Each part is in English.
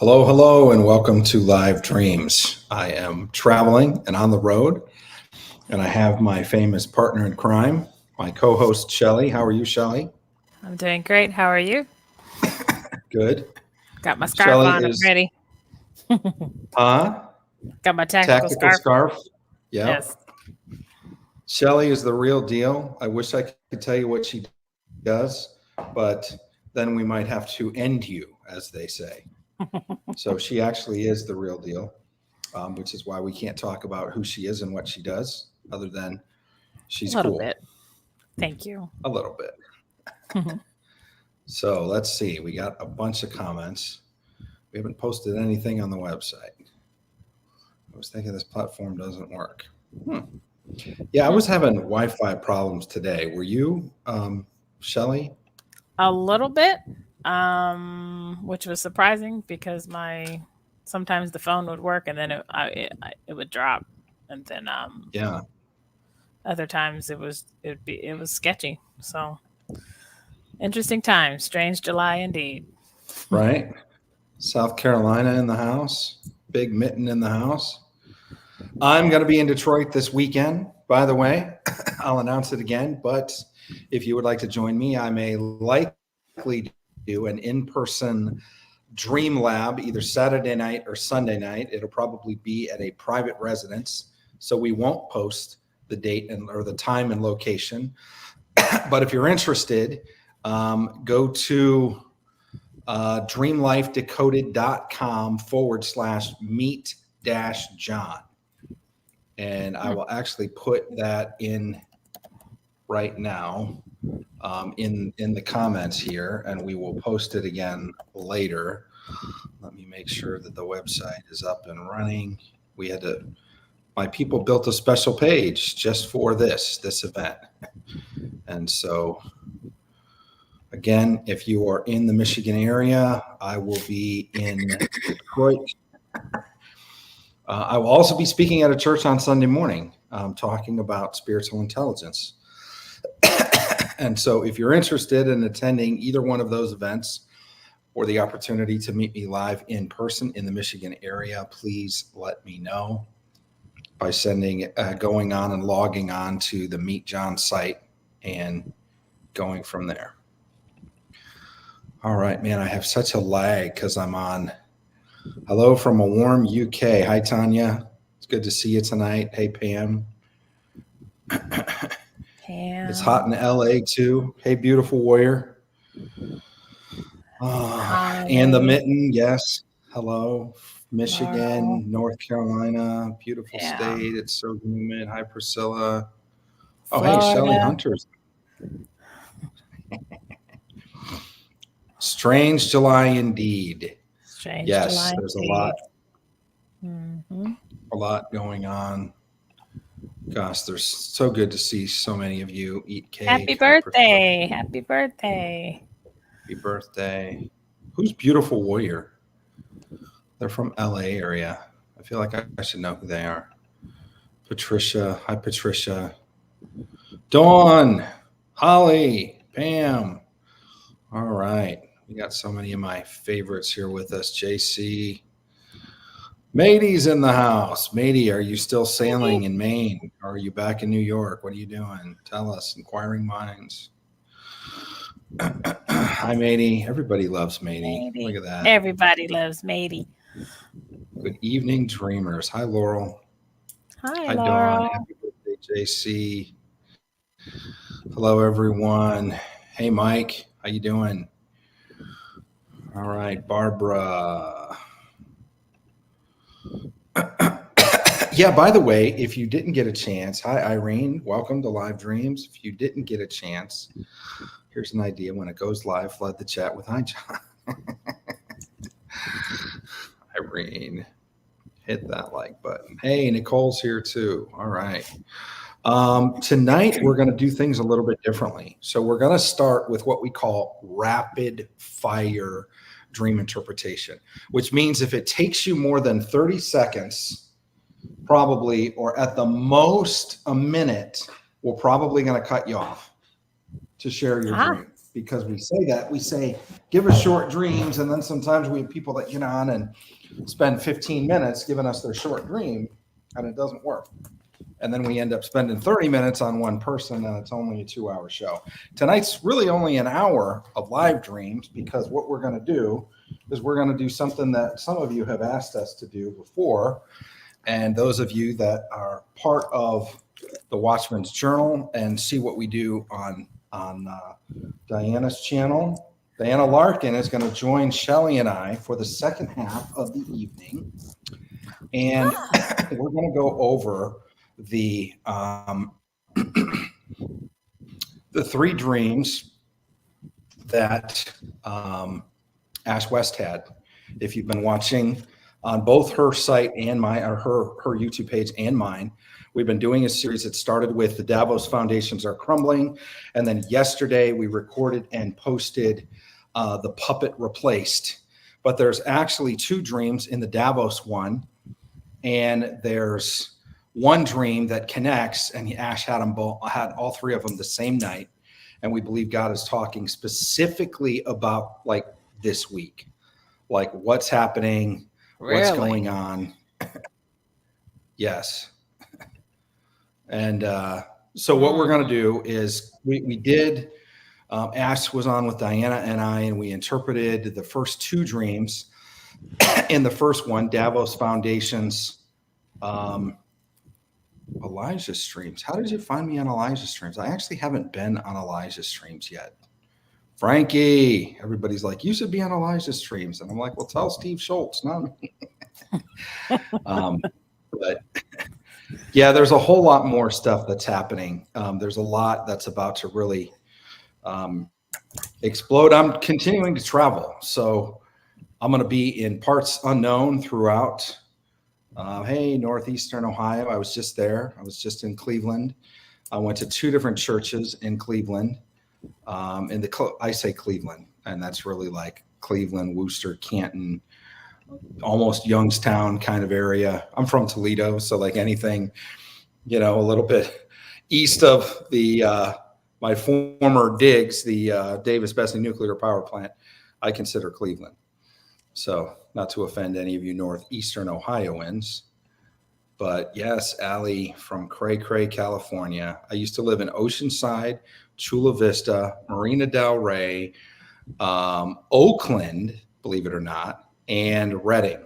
Hello, hello, and welcome to Live Dreams. I am traveling and on the road, and I have my famous partner in crime, my co-host, Shelly. How are you, Shelly? I'm doing great. How are you? Good. Got my scarf Shelly on. I'm is, ready. huh? Got my tactical Tactical scarf. scarf. Yep. Yes. Shelly is the real deal. I wish I could tell you what she does, but then we might have to end you, as they say. So she actually is the real deal, which is why we can't talk about who she is and what she does, other than A she's little cool. bit. Thank you. A little bit. So let's see. We got a bunch of comments. We haven't posted anything on the website. I was thinking this platform doesn't work. Yeah, I was having Wi-Fi problems today. Were you, Shelly? A little bit, which was surprising because sometimes the phone would work and then it would drop, and then Yeah. other times it was sketchy. So interesting times, strange July indeed. Right. South Carolina in the house. Big Mitten in the house. I'm going to be in Detroit this weekend, by the way. I'll announce it again. But if you would like to join me, I may likely do an in-person Dream Lab either Saturday night or Sunday night. It'll probably be at a private residence, so we won't post the date or the time and location. But if you're interested, go to dreamlifedecoded.com/meet-John. And I will actually put that in right now in the comments here, and we will post it again later. Let me make sure that the website is up and running. My people built a special page just for this event. And so again, if you are in the Michigan area, I will be in Detroit. I will also be speaking at a church on Sunday morning, talking about spiritual intelligence. And so if you're interested in attending either one of those events or the opportunity to meet me live in person in the Michigan area, please let me know by going on and logging on to the Meet John site and going from there. All right, man, I have such a lag because I'm on. Hello from a warm UK. Hi, Tanya. It's good to see you tonight. Hey, Pam. It's hot in LA too. Hey, beautiful warrior. And the Mitten, yes. Hello, Michigan, Hello. North Carolina, beautiful state. It's so humid. Hi, Priscilla. Oh, Florida. hey, Shelly Hunter's. Strange July indeed. Strange yes, July there's indeed. a lot going on. Gosh, there's so good to see so many of you eat cake. Happy birthday. Happy birthday. Happy birthday. Who's beautiful warrior? They're from LA area. I feel like I should know who they are. Patricia. Hi, Patricia. Dawn. Holly. Pam. All right. We got so many of my favorites here with us. JC. Matey's in the house. Matey, are you still sailing in Maine? Or are you back in New York? What are you doing? Tell us. Inquiring minds. Hi, Matey. Everybody loves Matey. Look at that. Everybody loves Matey. Good evening, dreamers. Hi, Laurel. Hi, Dawn. Happy birthday, JC. Hello, everyone. Hey, Mike. How you doing? All right, Barbara. Yeah, by the way, if you didn't get a chance, hi, Irene. Welcome to Live Dreams. If you didn't get a chance, here's an idea. When it goes live, flood the chat with hi, John. Irene, hit that like button. Hey, Nicole's here too. All right. Tonight, we're going to do things a little bit differently. So we're going to start with what we call rapid fire dream interpretation, which means if it takes you more than 30 seconds, probably, or at the most a minute, we're probably going to cut you off to share your dream. because we say that. We say, give us short dreams. And then sometimes we have people that get on and spend 15 minutes giving us their short dream, and it doesn't work. And then we end up spending 30 minutes on one person, and it's only a 2-hour show. Tonight's really only an hour of live dreams, because what we're going to do is we're going to do something that some of you have asked us to do before. And those of you that are part of the Watchman's Journal and see what we do on Diana's channel, Diana Larkin is going to join Shelly and I for the second half of the evening. And we're going to go over the 3 dreams that Ash West had. If you've been watching on both her site and her YouTube page and mine, we've been doing a series that started with the Davos Foundations Are Crumbling, and then yesterday we recorded and posted The Puppet Replaced. But there's actually 2 dreams in the Davos one, and there's one dream that connects, and Ash had all 3 of them the same night. And we believe God is talking specifically about like this week, like what's happening, what's going on. Yes. And so what we're going to do is we did, Ash was on with Diana and I, and we interpreted the first 2 dreams. In the first one, Davos Foundations, Elijah streams. How did you find me on Elijah streams? I actually haven't been on Elijah streams yet. Frankie, everybody's like, you should be on Elijah streams. And I'm like, well, tell Steve Schultz, not me. But yeah, there's a whole lot more stuff that's happening. There's a lot that's about to really explode. I'm continuing to travel. So I'm going to be in parts unknown throughout. Hey, Northeastern Ohio. I was just there. I was just in Cleveland. I went to 2 different churches in Cleveland. I say Cleveland, and that's really like Cleveland, Worcester, Canton, almost Youngstown kind of area. I'm from Toledo, so like anything, a little bit east of the my former digs, the Davis Bessey Nuclear Power Plant, I consider Cleveland. So not to offend any of you Northeastern Ohioans, but yes, Allie from Cray Cray, California. I used to live in Oceanside, Chula Vista, Marina Del Rey, Oakland, believe it or not, and Redding.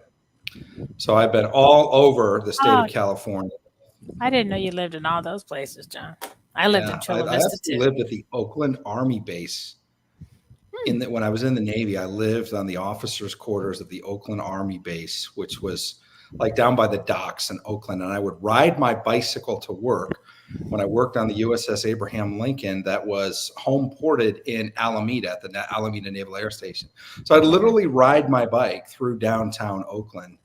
So I've been all over the state of California. I didn't know you lived in all those places, John. I lived in Chula Vista too. I lived at the Oakland Army Base. When I was in the Navy, I lived on the officers' quarters of the Oakland Army Base, which was like down by the docks in Oakland. And I would ride my bicycle to work when I worked on the USS Abraham Lincoln that was home ported in Alameda at the Alameda Naval Air Station. So I'd literally ride my bike through downtown Oakland.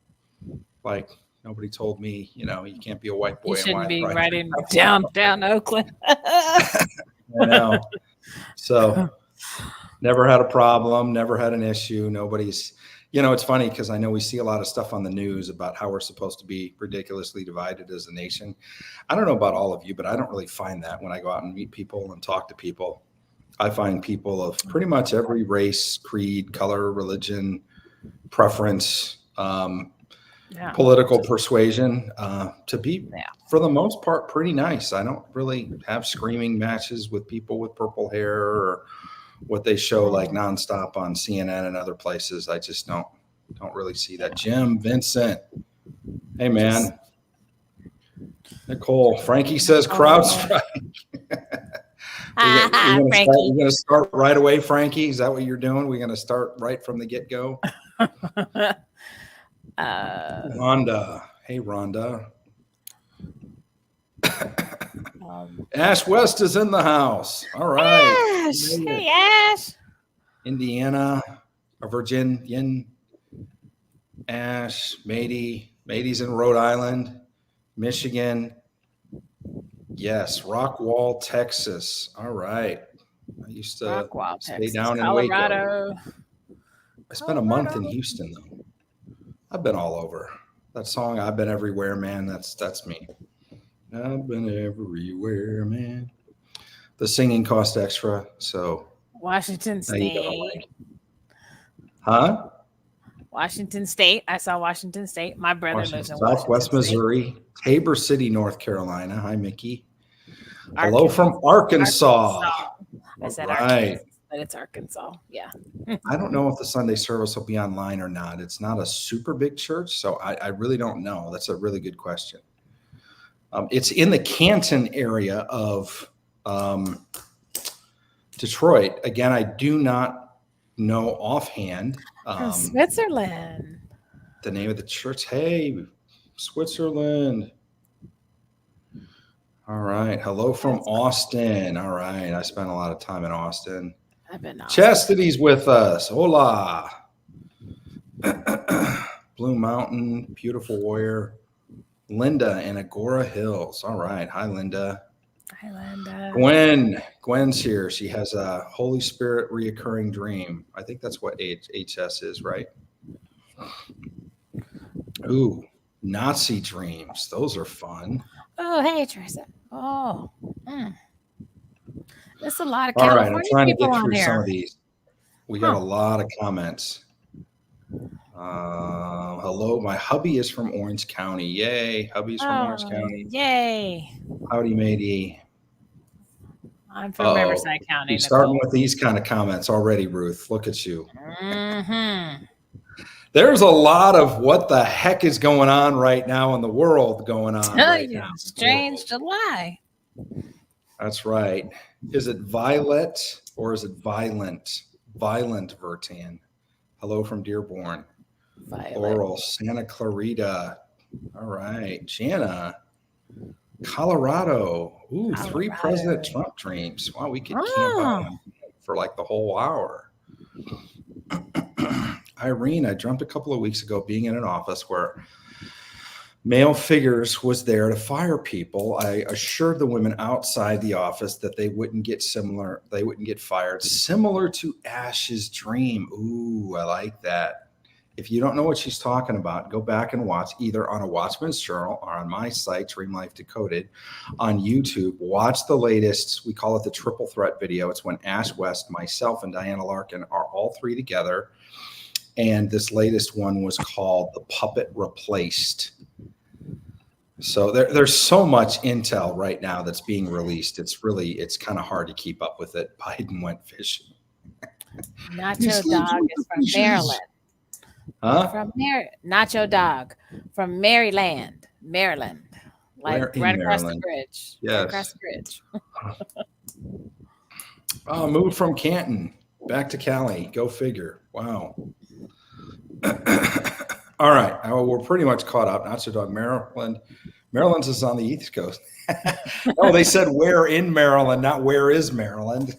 Like nobody told me, you can't be a white boy. You shouldn't be riding down Oakland. I know. So never had a problem, never had an issue. Nobody's, it's funny because I know we see a lot of stuff on the news about how we're supposed to be ridiculously divided as a nation. I don't know about all of you, but I don't really find that when I go out and meet people and talk to people. I find people of pretty much every race, creed, color, religion, preference, political persuasion to be, for the most part, pretty nice. I don't really have screaming matches with people with purple hair or what they show like nonstop on CNN and other places. I just don't really see that. Jim, Vincent, hey man, Nicole, Frankie says crowd strike. You're going to start right away, Frankie. Is that what you're doing? We're going to start right from the get-go. Rhonda, hey Rhonda. Ash West is in the house. All right. Ash. Hey, Ash. Indiana, Virginia, Ash, Matey's in Rhode Island, Michigan. Yes, Rockwall, Texas. All right. I used to stay down in Colorado. Waco. I spent a month in Houston, though. I've been all over. That song, I've been everywhere, man. That's me. I've been everywhere, man. The singing cost extra, so Washington How you doing, State. Mike? Huh? Washington State. I saw Washington State. My brother lives in Southwest Washington State. Missouri, Tabor City, North Carolina. Hi, Mickey. Hello Arkansas. from Arkansas. I said All Arkansas, right. but it's Arkansas. Yeah. I don't know if the Sunday service will be online or not. It's not a super big church, so I really don't know. That's a really good question. It's in the Canton area of Detroit. Again, I do not know offhand From Switzerland. the name of the church. Hey, Switzerland. All right. Hello from Austin. All right. I spent a lot of time in Austin. I've been Chastity's with us. Hola. Blue Mountain, beautiful warrior. Linda in Agora Hills. All right. Hi, Linda. Hi, Linda. Gwen's here. She has a Holy Spirit reoccurring dream. I think that's what HS is, right? Ooh, Nazi dreams. Those are fun. Oh, hey, Teresa. Oh, there's a lot of All California right, I'm trying to people get on through here. some of these. We got a lot of comments. Hello, my hubby is from Orange County. Yay, hubby's from Orange County. Yay. Howdy, matey. I'm from Riverside County. You're starting with these kind of comments already, Ruth. Look at you. Mm-hmm. There's a lot of what the heck is going on right now in the world going on right now. Strange July. That's right. Is it Violet or is it Violent? Violent Vertan. Hello from Dearborn. Violet. Laurel, Santa Clarita. All right. Jana, Colorado. Ooh, 3 President Trump dreams. Wow, we could camp out for like the whole hour. Irene, I dreamt a couple of weeks ago being in an office where male figures was there to fire people. I assured the women outside the office that they wouldn't get fired, similar to Ash's dream. Ooh, I like that. If you don't know what she's talking about, go back and watch either on a Watchman's Journal or on my site, Dream Life Decoded, on YouTube. Watch the latest, we call it the triple threat video. It's when Ash West, myself, and Diana Larkin are all 3 together. And this latest one was called The Puppet Replaced. So there's so much intel right now that's being released. It's kind of hard to keep up with it. Biden went fishing. Nacho Dog is from Maryland. Huh? Nacho Dog from Maryland. Like right across the bridge. Yes. Right across the bridge. Oh, moved from Canton back to Cali. Go figure. Wow. All right. Well, we're pretty much caught up. Nacho Dog, Maryland. Maryland's is on the East Coast. Oh, they said where in Maryland, not where is Maryland.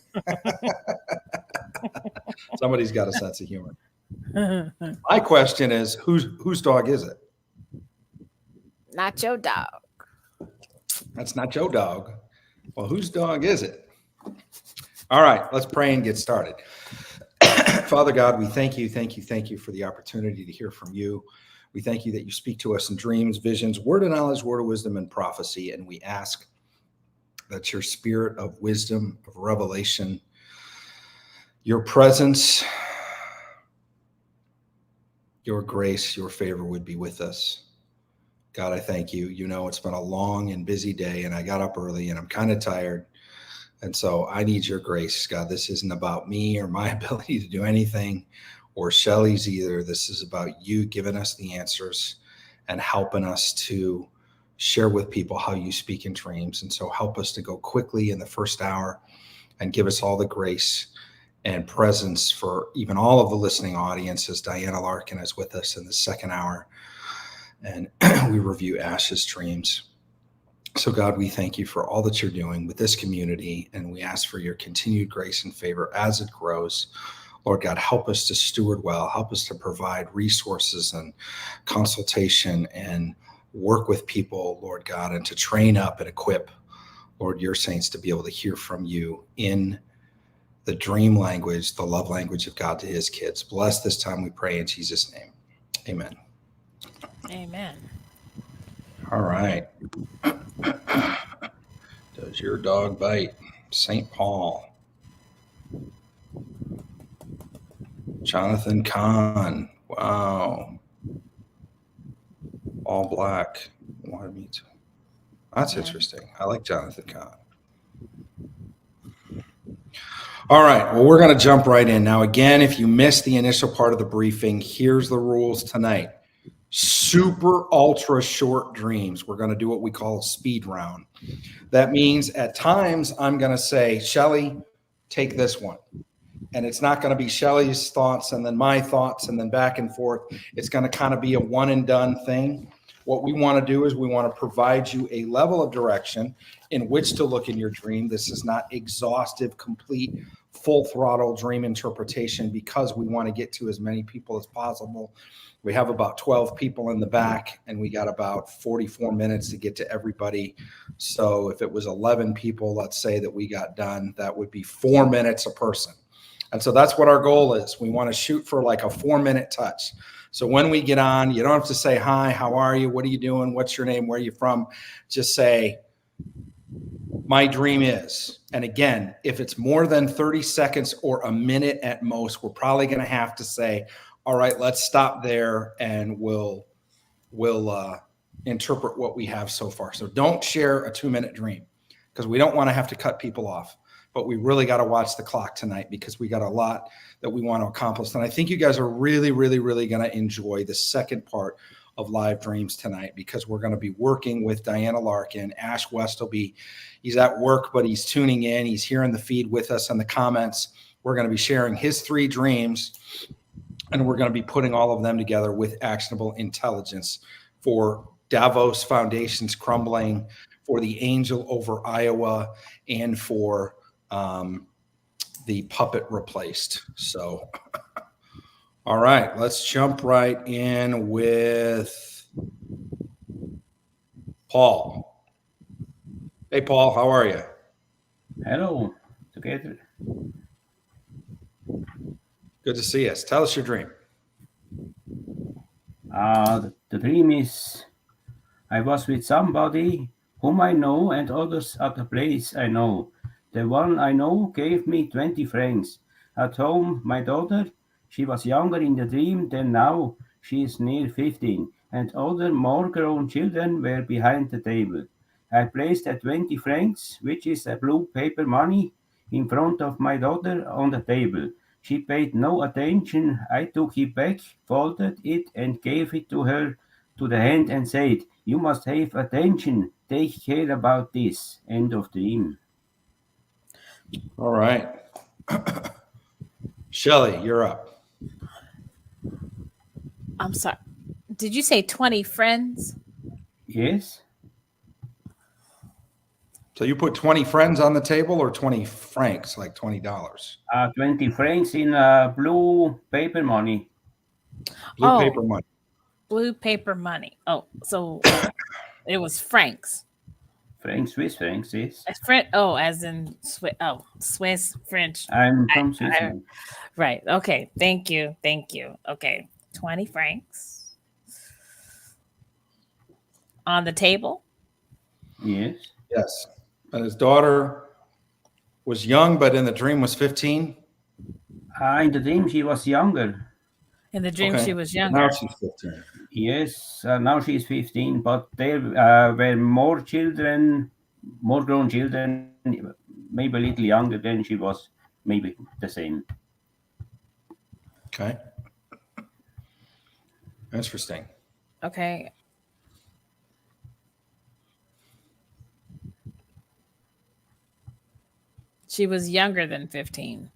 Somebody's got a sense of humor. My question is, whose dog is it? Nacho Dog. That's not Joe Dog. Well, whose dog is it? All right, let's pray and get started. Father God, we thank you for the opportunity to hear from you. We thank you that you speak to us in dreams, visions, word of knowledge, word of wisdom, and prophecy. And we ask that your spirit of wisdom, of revelation, your presence, your grace, your favor would be with us. God, I thank you. You know, it's been a long and busy day, and I got up early, and I'm kind of tired. And so I need your grace, God. This isn't about me or my ability to do anything, or Shelley's either. This is about you giving us the answers and helping us to share with people how you speak in dreams. And so help us to go quickly in the first hour and give us all the grace and presence for even all of the listening audience as Diana Larkin is with us in the second hour. And we review Ash's dreams. So God, we thank you for all that you're doing with this community. And we ask for your continued grace and favor as it grows. Lord God, help us to steward well, help us to provide resources and consultation and work with people, Lord God, and to train up and equip, Lord, your saints to be able to hear from you in the dream language, the love language of God to his kids. Bless this time, we pray in Jesus' name. Amen. Amen. All right. Does your dog bite? St. Paul. Jonathan Kahn. Wow. All black. Wanted me to. That's interesting. I like Jonathan Kahn. All right. Well, we're going to jump right in. Now, again, if you missed the initial part of the briefing, here's the rules tonight. Super ultra short dreams. We're going to do what we call a speed round. That means at times I'm going to say, Shelly, take this one. And it's not going to be Shelly's thoughts and then my thoughts and then back and forth. It's going to kind of be a one and done thing. What we want to do is we want to provide you a level of direction in which to look in your dream. This is not exhaustive, complete, full throttle dream interpretation because we want to get to as many people as possible. We have about 12 people in the back and we got about 44 minutes to get to everybody. So if it was 11 people, let's say that we got done, that would be 4 minutes a person. And so that's what our goal is. We want to shoot for like a 4-minute touch. So when we get on, you don't have to say, hi, how are you? What are you doing? What's your name? Where are you from? Just say, my dream is. And again, if it's more than 30 seconds or a minute at most, we're probably going to have to say, all right, let's stop there and we'll interpret what we have so far. So don't share a 2-minute dream because we don't want to have to cut people off. But we really got to watch the clock tonight because we got a lot that we want to accomplish. And I think you guys are really, really, really going to enjoy the second part of Live Dreams tonight because we're going to be working with Diana Larkin. Ash Westleby, he's at work, but he's tuning in. He's here in the feed with us in the comments. We're going to be sharing his 3 dreams, and we're going to be putting all of them together with actionable intelligence for Davos Foundation's crumbling, for the angel over Iowa, and for the puppet replaced. So, all right, let's jump right in with Paul. Hey, Paul, how are you? Hello, together. Good to see us. Tell us your dream. The dream is I was with somebody whom I know and others at a place I know. The one I know gave me 20 francs. At home, my daughter, she was younger in the dream than now. She is near 15, and other more grown children were behind the table. I placed the 20 francs, which is a blue paper money, in front of my daughter on the table. She paid no attention. I took it back, folded it, and gave it to her to the hand and said, you must have attention. Take care about this. End of dream. All right. Shelly, you're up. I'm sorry. Did you say 20 friends? Yes. So you put 20 friends on the table or 20 francs, like $20? 20 francs in blue paper money. Blue paper money. Blue paper money. Oh, so it was francs. Francs, Swiss francs, yes. As in Swiss, French. I'm from Switzerland. Right. Okay. Thank you. Okay. 20 francs on the table. Yes. Yes. And his daughter was young, but in the dream was 15. In the dream, she was younger. In the dream, She was younger. Now she's 15. Yes, now she's 15, but there were more children, more grown children, maybe a little younger than she was, maybe the same. Okay. Interesting. Okay. She was younger than 15.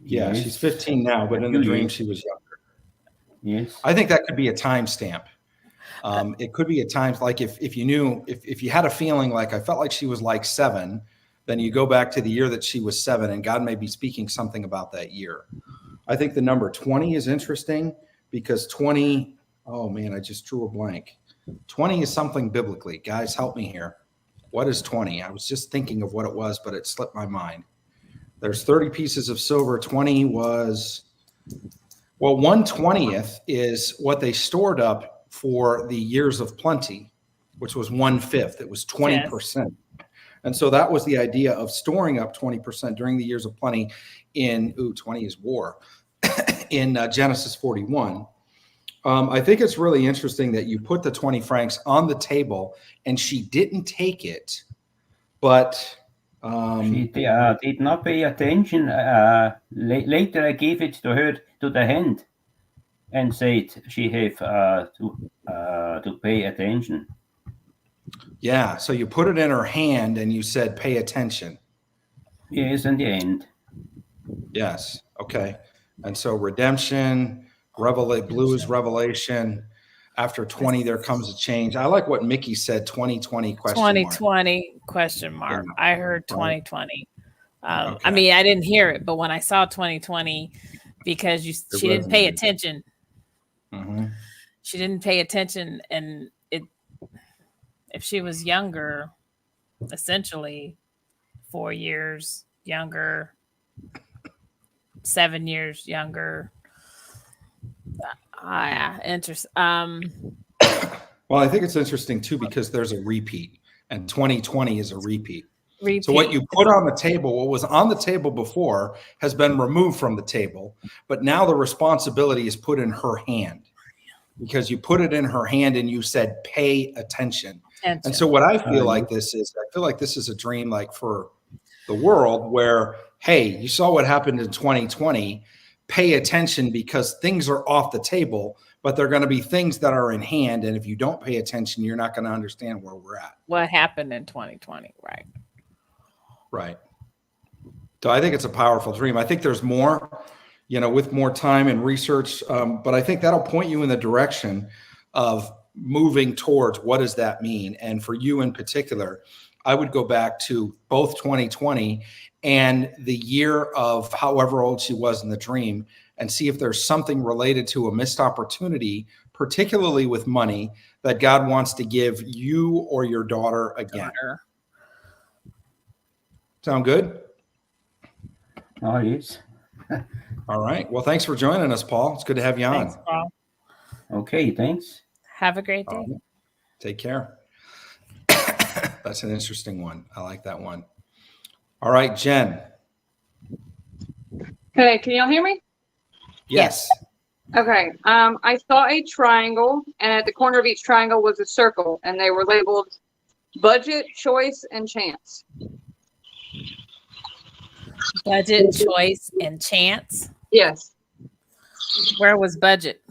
Yeah, Yes. she's 15 now, but in the dream she was younger. Yes. I think that could be a timestamp. It could be a time, like if you knew, if you had a feeling like I felt like she was like 7, then you go back to the year that she was 7 and God may be speaking something about that year. I think the number 20 is interesting because 20, oh man, I just drew a blank. 20 is something biblically. Guys, help me here. What is 20? I was just thinking of what it was, but it slipped my mind. There's 30 pieces of silver. 20 was, well, 1/20th is what they stored up for the years of plenty, which was 1/5. It was 20%. Yes. And so that was the idea of storing up 20% during the years of plenty in, 20 is war, in Genesis 41. I think it's really interesting that you put the 20 francs on the table and she didn't take it, but she did not pay attention. Later, I gave it to her to the hand and said she have to pay attention. Yeah, so you put it in her hand and you said, pay attention. Yes, in the end. Yes, okay. And so redemption, blues revelation. After 20, there comes a change. I like what Mickey said, 2020 question mark. 2020 question mark. Yeah. I heard 2020. Okay. I mean, I didn't hear it, but when I saw 2020, because she didn't pay attention. Mm-hmm. She didn't pay attention, and if she was younger, essentially 4 years younger, 7 years younger. Interesting. Well, I think it's interesting too because there's a repeat, and 2020 is a repeat. So what you put on the table, what was on the table before, has been removed from the table, but now the responsibility is put in her hand because you put it in her hand and you said, "Pay attention." And so what I feel like this is, I feel like this is a dream, like for the world, where, hey, you saw what happened in 2020. Pay attention because things are off the table, but they're going to be things that are in hand. And if you don't pay attention, you're not going to understand where we're at. What happened in 2020, right? Right. So I think it's a powerful dream. I think there's more, with more time and research, but I think that'll point you in the direction of moving towards what does that mean? And for you in particular, I would go back to both 2020 and the year of however old she was in the dream and see if there's something related to a missed opportunity, particularly with money, that God wants to give you or your daughter again. Sound good? Oh, yes. All right. Well, thanks for joining us, Paul. It's good to have you on. Thanks, Paul. Okay, thanks. Have a great day. Take care. That's an interesting one. I like that one. All right, Jen. Okay, can y'all hear me? Yes. Okay. I saw a triangle, and at the corner of each triangle was a circle, and they were labeled budget, choice, and chance. Budget, choice, and chance. Yes. Where was budget?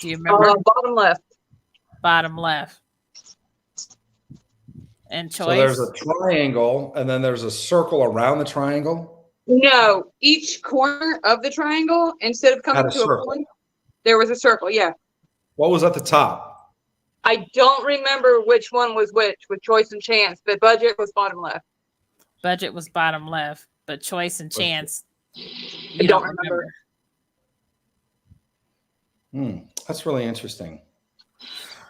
Do you remember? Bottom left. Bottom left. And choice. So there's a triangle, and then there's a circle around the triangle. No, each corner of the triangle, instead of coming to a point, there was a circle. Yeah. What was at the top? I don't remember which one was which with choice and chance, but budget was bottom left. Budget was bottom left, but choice and chance, I don't remember. That's really interesting.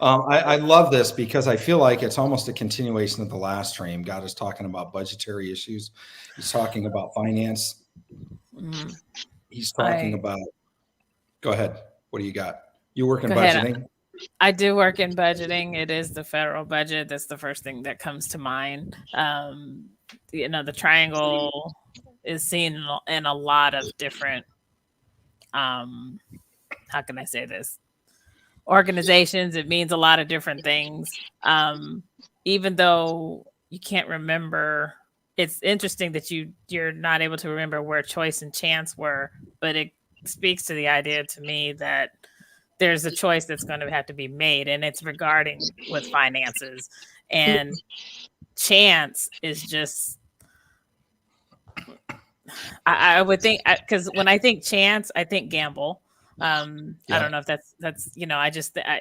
I love this because I feel like it's almost a continuation of the last stream. God is talking about budgetary issues. He's talking about finance. He's talking about, go ahead. What do you got? You work in budgeting? I do work in budgeting. It is the federal budget. That's the first thing that comes to mind. The triangle is seen in a lot of different, how can I say this? Organizations. It means a lot of different things. Even though you can't remember, it's interesting that you're not able to remember where choice and chance were, but it speaks to the idea to me that there's a choice that's going to have to be made, and it's regarding with finances. And chance is just, I would think, because when I think chance, I think gamble. I don't know if that's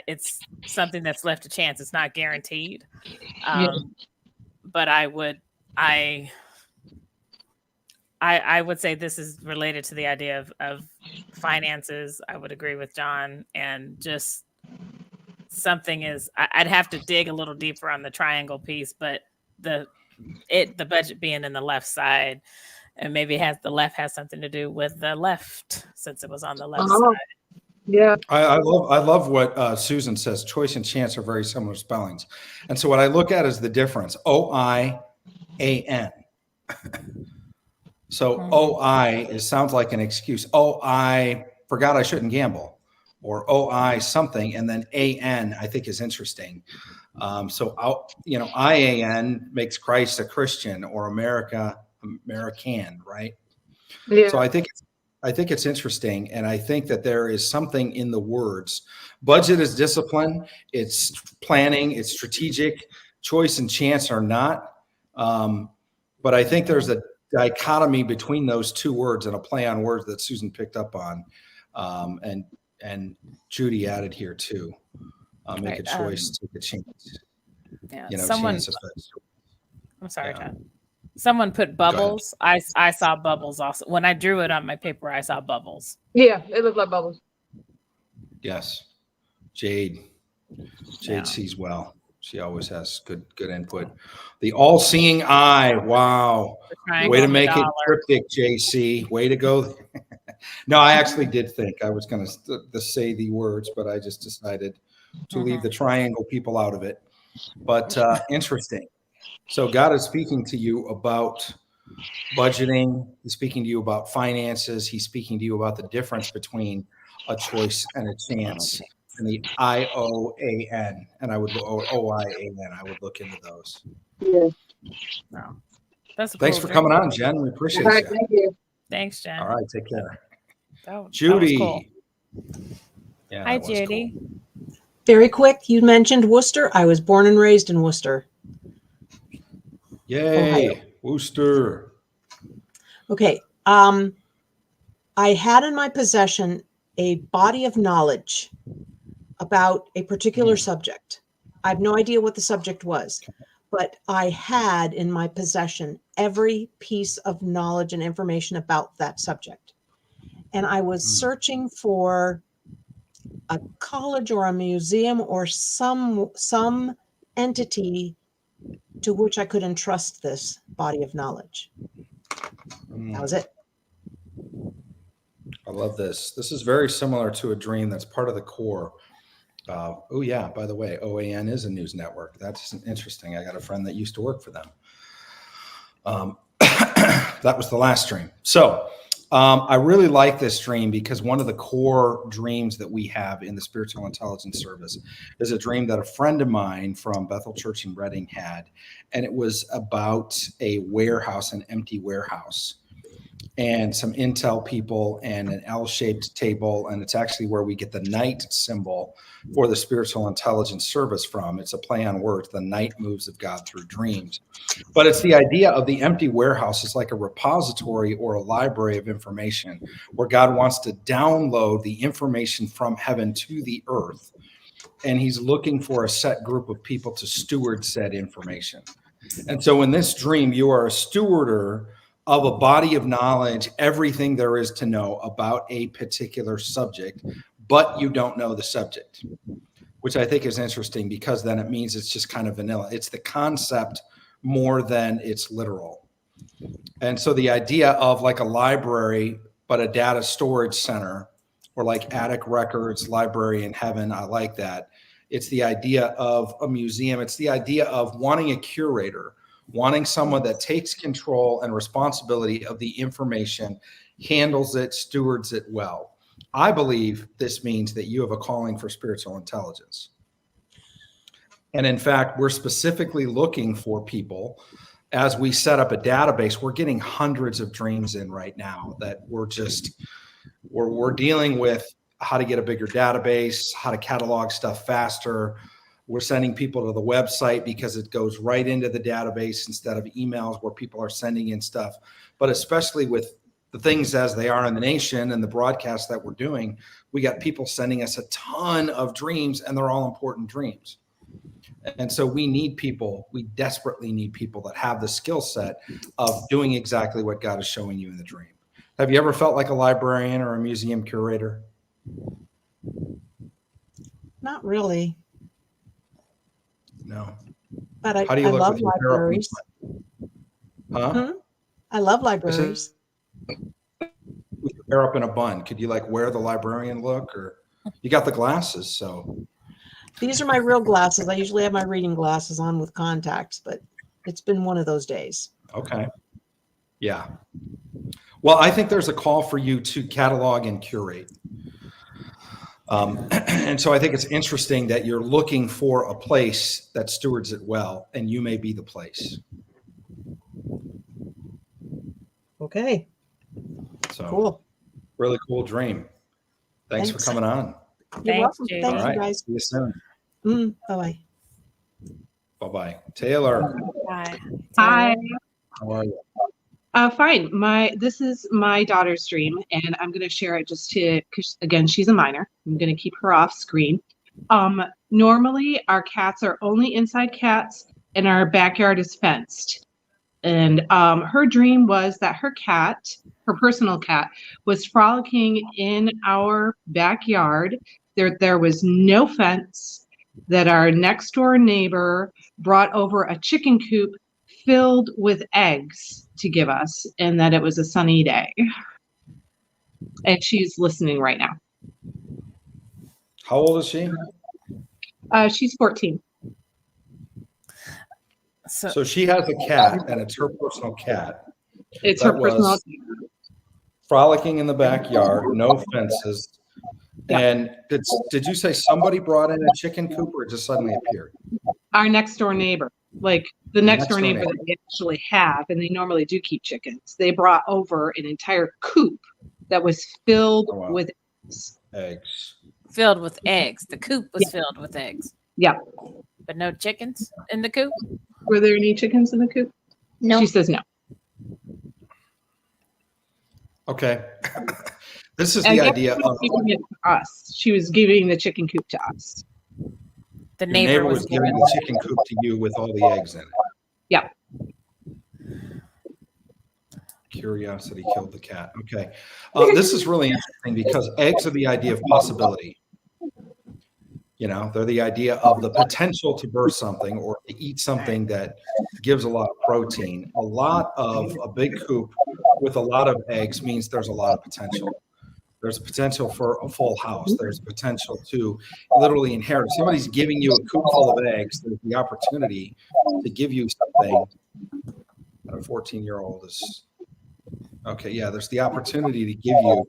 it's something that's left to chance. It's not guaranteed. But I would say this is related to the idea of finances. I would agree with John, and just something is, I'd have to dig a little deeper on the triangle piece, but the budget being in the left side, and maybe the left has something to do with the left, since it was on the left side. Yeah. I love what Susan says. Choice and chance are very similar spellings. And so what I look at is the difference. O-I-A-N. So O-I sounds like an excuse. Oh, I for God, I shouldn't gamble, or OI something, and then AN I think is interesting. So IAN makes Christ a Christian, or American, right? Yeah. So I think it's interesting, and I think that there is something in the words. Budget is discipline, it's planning, it's strategic. Choice and chance are not. But I think there's a dichotomy between those two words, and a play on words that Susan picked up on, and Judy added here too. Make a choice, take a chance. Yeah, Chance affects. I'm sorry, Yeah. John. Someone put bubbles. I saw bubbles also. When I drew it on my paper, I saw bubbles. Yeah, it looked like bubbles. Yes. Jade Yeah. sees well. She always has good input. The all-seeing eye. Wow. Way to make it cryptic, JC. Way to go. No, I actually did think I was going to say the words, but I just decided to leave the triangle people out of it. But interesting. So God is speaking to you about budgeting. He's speaking to you about finances. He's speaking to you about the difference between a choice and a chance, and the IOAN, and I would OIAN. I would look into those. Yeah. Wow. That's a Thanks cool for dream. coming on, Jen. We appreciate All right, you. thank you. Thanks, Jen. All right, take care. That Judy. was cool. Yeah, Hi, that was Judy. cool. Very quick, you mentioned Worcester. I was born and raised in Worcester. Yay, Ohio. Worcester. Okay. I had in my possession a body of knowledge about a particular subject. I have no idea what the subject was, but I had in my possession every piece of knowledge and information about that subject. And I was searching for a college or a museum or some entity to which I could entrust this body of knowledge. That was it. I love this. This is very similar to a dream that's part of the core. Oh yeah, by the way, OAN is a news network. That's interesting. I got a friend that used to work for them. That was the last dream. So I really like this dream because one of the core dreams that we have in the Spiritual Intelligence Service is a dream that a friend of mine from Bethel Church in Reading had. And it was about a warehouse, an empty warehouse, and some Intel people and an L-shaped table. And it's actually where we get the night symbol for the Spiritual Intelligence Service from. It's a play on words, the night moves of God through dreams. But it's the idea of the empty warehouse is like a repository or a library of information where God wants to download the information from heaven to the earth. And he's looking for a set group of people to steward said information. And so in this dream, you are a stewarder of a body of knowledge, everything there is to know about a particular subject, but you don't know the subject, which I think is interesting because then it means it's just kind of vanilla. It's the concept more than it's literal. And so the idea of like a library, but a data storage center, or like attic records, library in heaven, I like that. It's the idea of a museum. It's the idea of wanting a curator, wanting someone that takes control and responsibility of the information, handles it, stewards it well. I believe this means that you have a calling for spiritual intelligence. And in fact, we're specifically looking for people as we set up a database. We're getting hundreds of dreams in right now that we're dealing with how to get a bigger database, how to catalog stuff faster. We're sending people to the website because it goes right into the database instead of emails where people are sending in stuff. But especially with the things as they are in the nation and the broadcast that we're doing, we got people sending us a ton of dreams, and they're all important dreams. And so we need people, we desperately need people that have the skill set of doing exactly what God is showing you in the dream. Have you ever felt like a librarian or a museum curator? Not really. No. But I, How do you I look love with your hair up in libraries. Huh? I love libraries. With your hair up in a bun, could you like wear the librarian look, or you got the glasses? So These are my real glasses. I usually have my reading glasses on with contacts, but it's been one of those days. okay. Yeah. Well, I think there's a call for you to catalog and curate. And so I think it's interesting that you're looking for a place that stewards it well, and you may be the place. Okay. So Cool. really cool dream. Thanks for coming on. You're Thanks, welcome. Judy. Thank All you, right. guys. See you soon. Bye-bye. Bye-bye. Taylor, Hi. Hi. how are you? Fine. This is my daughter's dream, and I'm going to share it just because again, she's a minor. I'm going to keep her off screen. Normally, our cats are only inside cats, and our backyard is fenced. And her dream was that her cat, her personal cat, was frolicking in our backyard. There was no fence. That our next door neighbor brought over a chicken coop filled with eggs to give us, and that it was a sunny day. And she's listening right now. How old is she? She's 14. So she has a cat, and it's her personal cat. It's That her personal. was frolicking in the backyard, no fences. Yeah. And did you say somebody brought in a chicken coop, or it just suddenly appeared? Our next door neighbor, like the next door neighbor neighbor. that we actually have, and they normally do keep chickens. They brought over an entire coop that was filled Oh, wow. with eggs. Eggs. Filled with eggs. The coop was filled with eggs, Yeah. but no chickens in the coop. Were there any chickens in the coop? No. She says no. Okay. This is And the guess idea who was of giving it to us. She was giving the chicken coop to us. The your neighbor, neighbor was was giving giving. the chicken coop to you with all the eggs in it. Yeah. Curiosity killed the cat. Okay. This is really interesting because eggs are the idea of possibility. You know, they're the idea of the potential to birth something or to eat something that gives a lot of protein. A lot of a big coop with a lot of eggs means there's a lot of potential. There's a potential for a full house. There's a potential to literally inherit. If somebody's giving you a coop full of eggs, there's the opportunity to give you something that a 14-year-old is. Okay, yeah, there's the opportunity to give you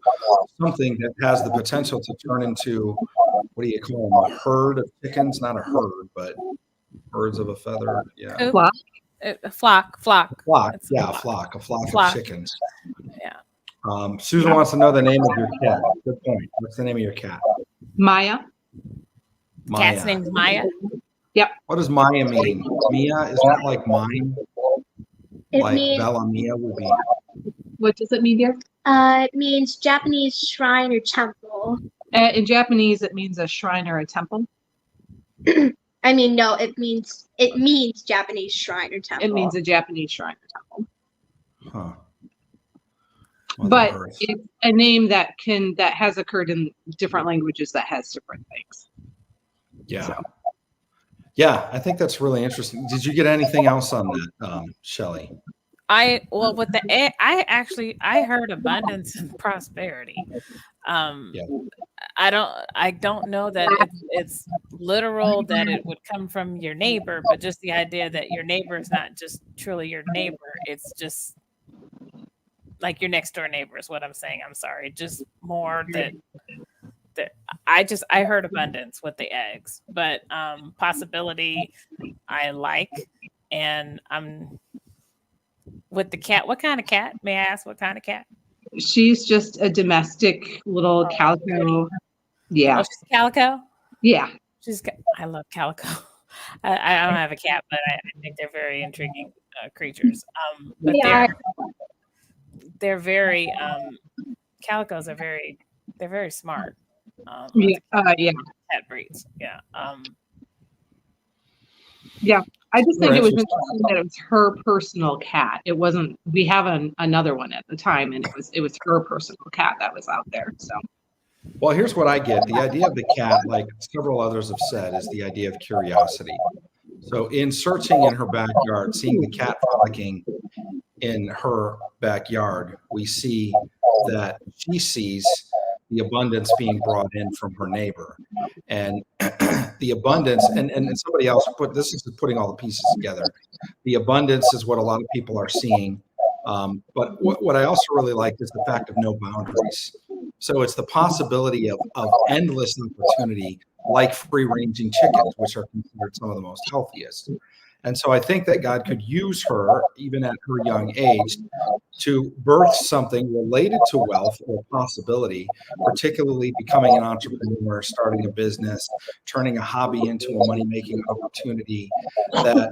something that has the potential to turn into, what do you call them, a herd of chickens? Not a herd, but birds of a feather. Yeah. Coop. Flock. Flock. Flock. It's Yeah, a flock of Flock. chickens. Yeah. Susan wants to know the name of your cat. Good point. What's the name of your cat? Maya. Maya. Cat's name's Maya. What does Maya mean? Mia? Is that like mine? It Like means Bella Mia would be. What does it mean, dear? it means Japanese shrine or temple. In Japanese, it means a shrine or a temple. I mean, no, it means Japanese shrine or temple. It means a Japanese shrine or temple. Huh. Mother But Earth. it's a name that has occurred in different languages that has different things. Yeah. Yeah, I think that's really interesting. Did you get anything else on that, Shelley? With the egg, I heard abundance and prosperity. I don't know that it's literal that it would come from your neighbor, but just the idea that your neighbor is not just truly your neighbor. It's just like your next door neighbor is what I'm saying. I'm sorry. Just more that I heard abundance with the eggs, but possibility I like, and I'm with the cat. What kind of cat? May I ask what kind of cat? She's just a domestic little calico. Yeah. Oh, she's calico. Yeah. I love calico. I don't have a cat, but I think they're very intriguing creatures. But they're very calicos are they're very smart. Yeah. Cat breeds. Yeah. Yeah. I just think it was Interesting. interesting that it was her personal cat. It wasn't. We have another one at the time, and it was her personal cat that was out there. So. Well, here's what I get. The idea of the cat, like several others have said, is the idea of curiosity. So in searching in her backyard, seeing the cat frolicking in her backyard, we see that she sees the abundance being brought in from her neighbor. And the abundance, and somebody else this is putting all the pieces together. The abundance is what a lot of people are seeing. But what I also really like is the fact of no boundaries. So it's the possibility of endless opportunity, like free-ranging chickens, which are considered some of the most healthiest. And so I think that God could use her, even at her young age, to birth something related to wealth or possibility, particularly becoming an entrepreneur, starting a business, turning a hobby into a money-making opportunity, that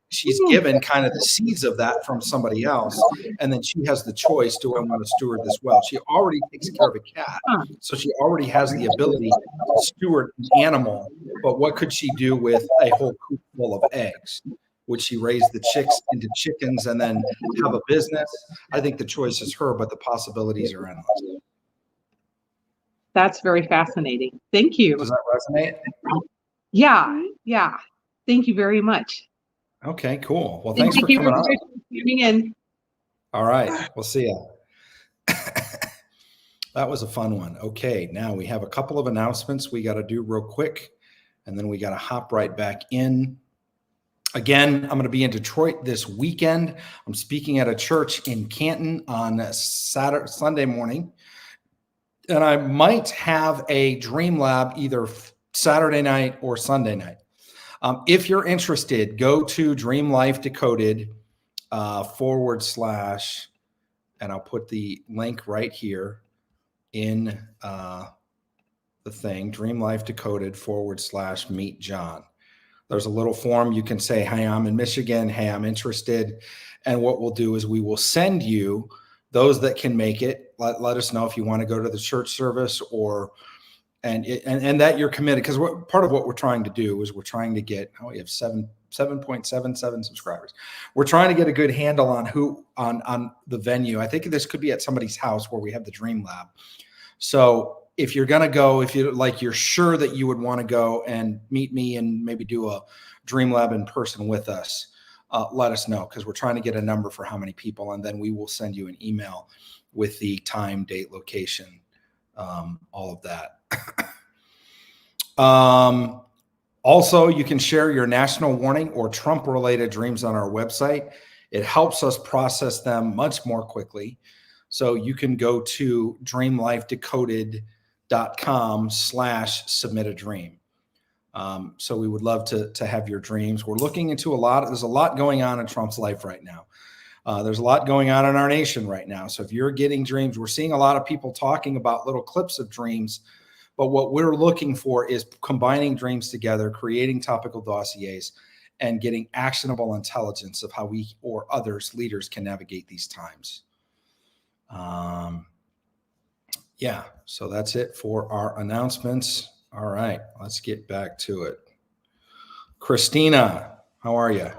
she's given kind of the seeds of that from somebody else. And then she has the choice, do I want to steward this well? She already takes care of a cat, so she already has the ability to steward an animal. But what could she do with a whole coop full of eggs? Would she raise the chicks into chickens and then have a business? I think the choice is her, but the possibilities are endless. That's very fascinating. Thank you. Does that resonate? Yeah, yeah. Thank you very much. Okay, cool. Well, thanks for Thank you coming on. for tuning in. All right, we'll see ya. That was a fun one. Okay, now we have a couple of announcements we got to do real quick, and then we got to hop right back in. Again, I'm going to be in Detroit this weekend. I'm speaking at a church in Canton on Sunday morning. And I might have a Dream Lab either Saturday night or Sunday night. If you're interested, go to Dream Life Decoded / and I'll put the link right here in the thing, Dream Life Decoded / Meet John. There's a little form. You can say, hey, I'm in Michigan. Hey, I'm interested. And what we'll do is we will send you those that can make it. Let us know if you want to go to the church service and that you're committed. Because part of what we're trying to do is we're trying to get, we have 7.77 subscribers. We're trying to get a good handle on the venue. I think this could be at somebody's house where we have the Dream Lab. So if you're going to go, if you're sure that you would want to go and meet me and maybe do a Dream Lab in person with us, let us know, because we're trying to get a number for how many people, and then we will send you an email with the time, date, location, all of that. Also, you can share your national warning or Trump-related dreams on our website. It helps us process them much more quickly. So you can go to dreamlifedecoded.com/submit-a-dream. So we would love to have your dreams. We're looking into there's a lot going on in Trump's life right now. There's a lot going on in our nation right now. So if you're getting dreams, we're seeing a lot of people talking about little clips of dreams, but what we're looking for is combining dreams together, creating topical dossiers, and getting actionable intelligence of how we or others, leaders, can navigate these times. Yeah, so that's it for our announcements. All right, let's get back to it. Christina, how are you?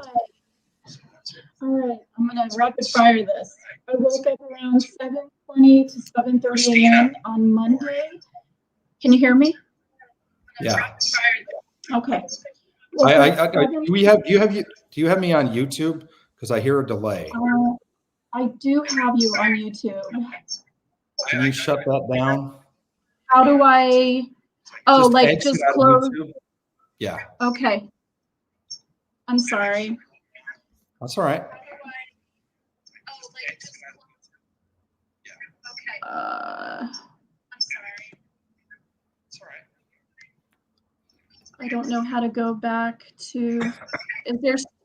All right, I'm going to rapid fire this. I woke up around 7:20 to 7:30 a.m. on Monday. Can you hear me? Yeah. Okay. Do you have me on YouTube? Because I hear a delay. I do have you on YouTube. Can you shut that down? How do I? Oh, just close. Yeah. Okay. I'm sorry. That's all right. I don't know how to go back to.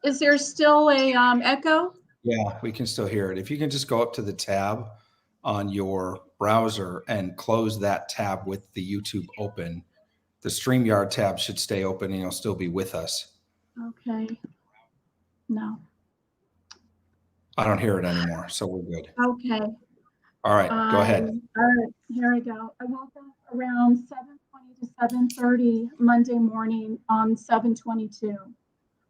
Is there still a echo? Yeah, we can still hear it. If you can just go up to the tab on your browser and close that tab with the YouTube open, the StreamYard tab should stay open and you'll still be with us. Okay. No. I don't hear it anymore, so we're good. Okay. All right, go ahead. All right, here I go. I woke up around 7:20 to 7:30 Monday morning on 7/22.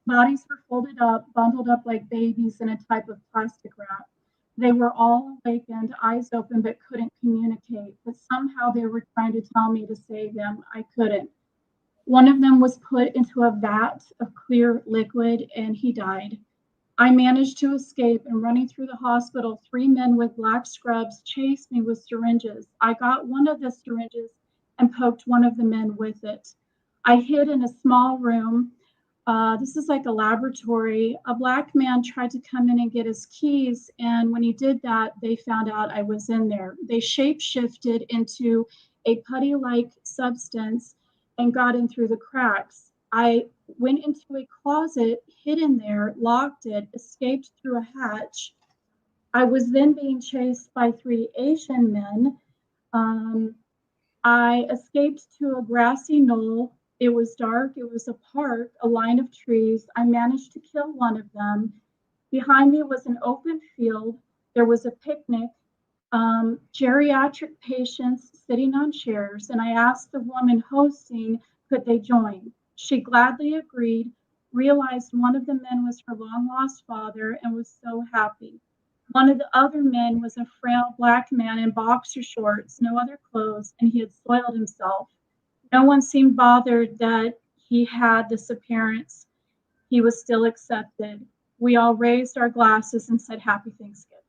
Bodies were folded up, bundled up like babies in a type of plastic wrap. They were all awakened, eyes open, but couldn't communicate. But somehow they were trying to tell me to save them. I couldn't. One of them was put into a vat of clear liquid, and he died. I managed to escape, and running through the hospital, 3 men with black scrubs chased me with syringes. I got one of the syringes and poked one of the men with it. I hid in a small room This is like a laboratory. A black man tried to come in and get his keys. And when he did that, they found out I was in there. They shape-shifted into a putty-like substance and got in through the cracks. I went into a closet, hid in there, locked it, escaped through a hatch. I was then being chased by 3 Asian men. I escaped to a grassy knoll. It was dark. It was a park, a line of trees. I managed to kill one of them. Behind me was an open field. There was a picnic, geriatric patients sitting on chairs, and I asked the woman hosting, could they join? She gladly agreed, realized one of the men was her long-lost father, and was so happy. One of the other men was a frail black man in boxer shorts, no other clothes, and he had soiled himself. No one seemed bothered that he had this appearance. He was still accepted. We all raised our glasses and said, Happy Thanksgiving.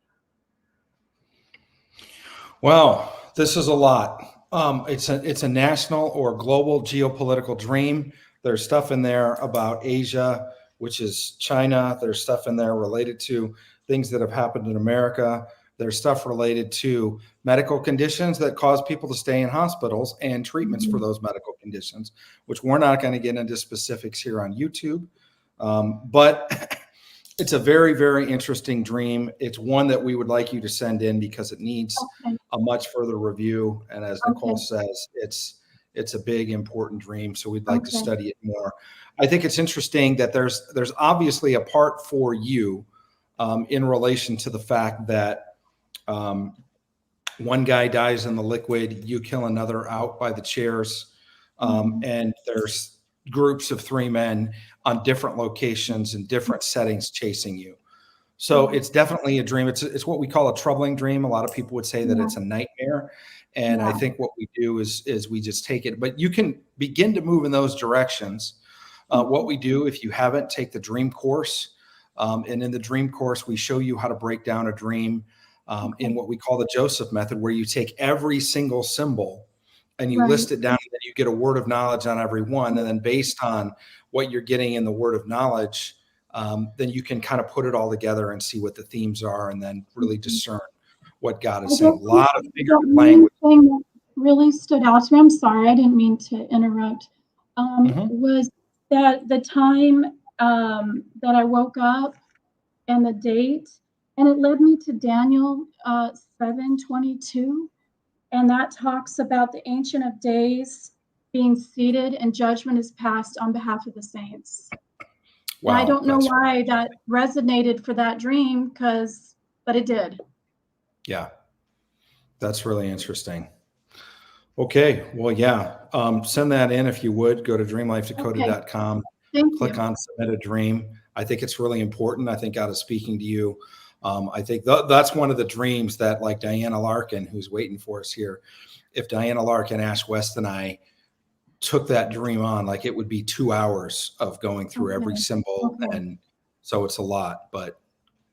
Well, this is a lot. It's a national or global geopolitical dream. There's stuff in there about Asia, which is China. There's stuff in there related to things that have happened in America. There's stuff related to medical conditions that cause people to stay in hospitals and treatments for those medical conditions, which we're not going to get into specifics here on YouTube. But it's a very, very interesting dream. It's one that we would like you to send in because it needs a much further review. And as Nicole says, it's a big, important dream. So we'd like to study it more. I think it's interesting that there's obviously a part for you in relation to the fact that one guy dies in the liquid, you kill another out by the chairs. And there's groups of 3 men on different locations and different settings chasing you. So it's definitely a dream. It's what we call a troubling dream. A lot of people would say that it's a nightmare. And I think what we do is we just take it, but you can begin to move in those directions. What we do, if you haven't, take the dream course. And in the dream course, we show you how to break down a dream in what we call the Joseph method, where you take every single symbol and you list it down, and then you get a word of knowledge on every one. And then based on what you're getting in the word of knowledge, then you can kind of put it all together and see what the themes are and then really discern what God is saying. A lot of figurative language. Thing that really stood out to me, I'm sorry, I didn't mean to interrupt, was that the time that I woke up and the date, and it led me to Daniel 7:22. And that talks about the Ancient of Days being seated and judgment is passed on behalf of the saints. Wow, and I don't know why that resonated for that dream, but it did. Yeah, that's really interesting. Okay, well, yeah, send that in if you would. Go to dreamlifedakota.com, click on Submit a Dream. I think it's really important. I think God is speaking to you. I think that's one of the dreams that, like Diana Larkin, who's waiting for us here, if Diana Larkin, Ash West, and I took that dream on, like it would be 2 hours of going through every symbol. And so it's a lot, but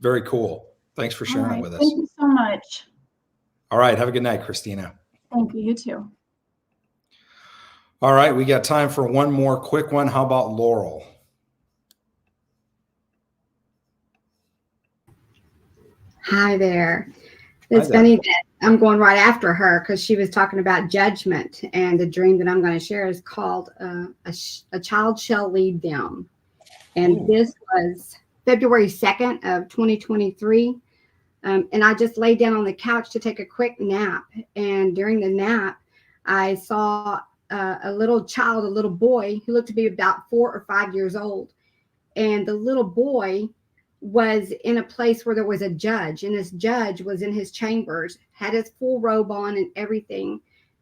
very cool. Thanks for sharing it with us. Thank you so much. All right. Have a good night, Christina. Thank you. You too. All right. We got time for one more quick one. How about Laurel? Hi there. It's funny that I'm going right after her because she was talking about judgment, and the dream that I'm going to share is called A Child Shall Lead Them. And this was February 2nd of 2023. And I just laid down on the couch to take a quick nap. And during the nap, I saw a little child, a little boy who looked to be about 4 or 5 years old. And the little boy was in a place where there was a judge, and this judge was in his chambers, had his full robe on and everything.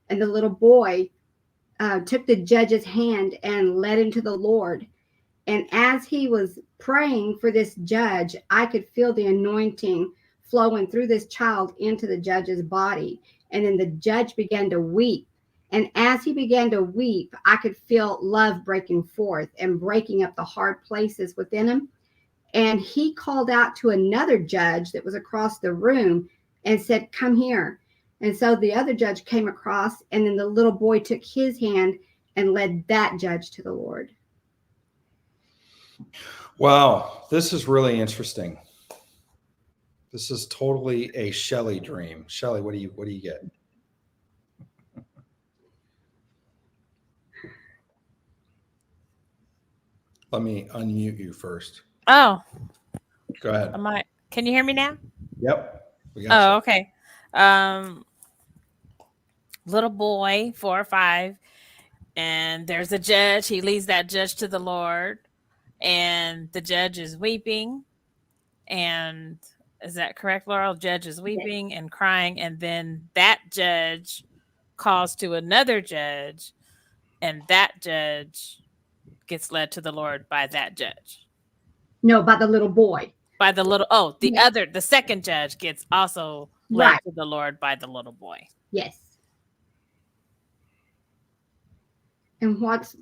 And the little boy took the judge's hand and led him to the Lord. And as he was praying for this judge, I could feel the anointing flowing through this child into the judge's body. And then the judge began to weep. And as he began to weep, I could feel love breaking forth and breaking up the hard places within him. And he called out to another judge that was across the room and said, "Come here." And so the other judge came across, and then the little boy took his hand and led that judge to the Lord. Wow, this is really interesting. This is totally a Shelley dream. Shelley, what do you get? Let me unmute you first. Oh, Go ahead. Can you hear me now? Yep. We got you. Okay. Little boy, 4 or 5, and there's a judge. He leads that judge to the Lord, and the judge is weeping. And is that correct, Laurel? Judge is weeping and crying, and then that judge calls to another judge, and that judge gets led to the Lord by that judge. No, by the little boy. By the little, the second judge gets also led to the Lord by the little boy. Yes. And what's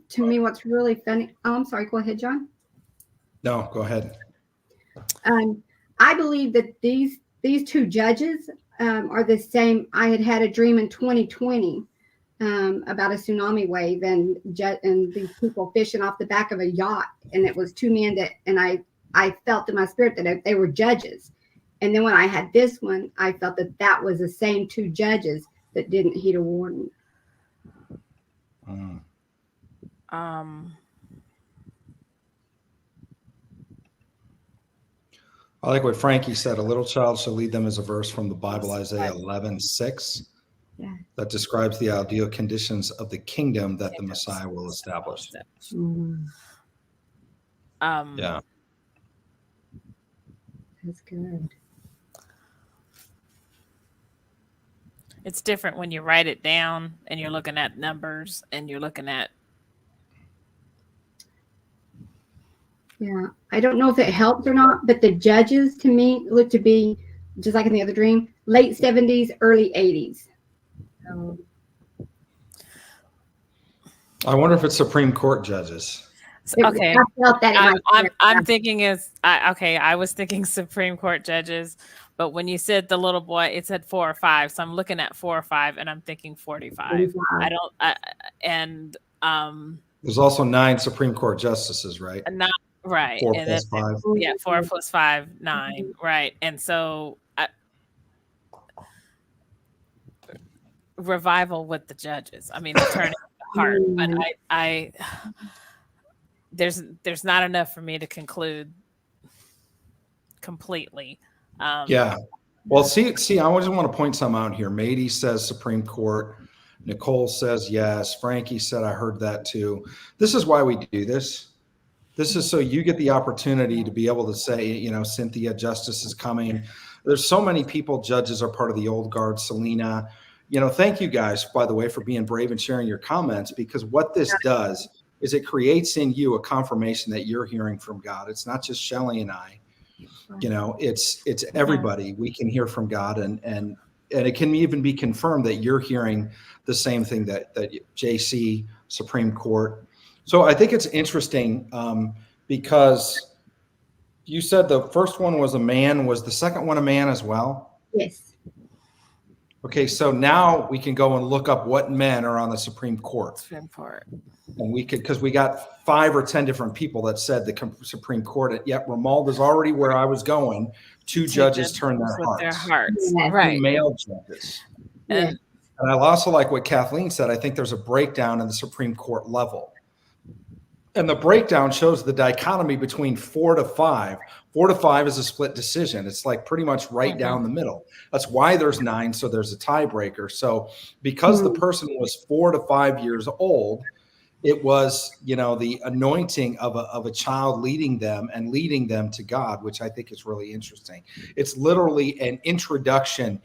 really funny. Oh, I'm sorry. Go ahead, John. No, go ahead. I believe that these two judges are the same. I had a dream in 2020 about a tsunami wave and these people fishing off the back of a yacht, and it was 2 men and I felt in my spirit that they were judges. And then when I had this one, I felt that was the same 2 judges that didn't heed a warning. I like what Frankie said. A little child shall lead them as a verse from the Bible, Isaiah 11:6. Yeah. That describes the ideal conditions of the kingdom that the Messiah will establish. Yeah. That's good. It's different when you write it down and you're looking at numbers and you're looking at. Yeah, I don't know if it helped or not, but the judges to me look to be, just like in the other dream, late 70s, early 80s. I wonder if it's Supreme Court judges. Okay, I felt that I'm thinking I was thinking Supreme Court judges, but when you said the little boy, it said 4 or 5, so I'm looking at 4 or 5, and I'm thinking 45. There's also 9 Supreme Court justices, right? Not right. 4 and plus 5. Yeah, 4 plus 5, 9. Right, and so revival with the judges. I mean, turning the heart, but I there's not enough for me to conclude completely. Yeah. Well, see, I just want to point some out here. Mady says Supreme Court. Nicole says yes. Frankie said, I heard that too. This is why we do this. This is so you get the opportunity to be able to say, Cynthia, justice is coming. There's so many people, judges are part of the old guard. Selena, thank you guys, by the way, for being brave and sharing your comments, because what this does is it creates in you a confirmation that you're hearing from God. It's not just Shelley and I, it's everybody. We can hear from God, and it can even be confirmed that you're hearing the same thing that JC, Supreme Court. So I think it's interesting because you said the first one was a man. Was the second one a man as well? Yes. Okay, so now we can go and look up what men are on the Supreme Court. Supreme Court. And we could, because we got 5 or 10 different people that said the Supreme Court. Yep, Romualda's already where I was going. 2 judges turned their hearts. Their hearts. Yes. Right. 2 male judges. Yeah. And I also like what Kathleen said. I think there's a breakdown in the Supreme Court level. And the breakdown shows the dichotomy between 4 to 5. 4 to 5 is a split decision. It's like pretty much right down the middle. That's why there's 9. So there's a tiebreaker. So because the person was 4 to 5 years old, it was, the anointing of a child leading them to God, which I think is really interesting. It's literally an introduction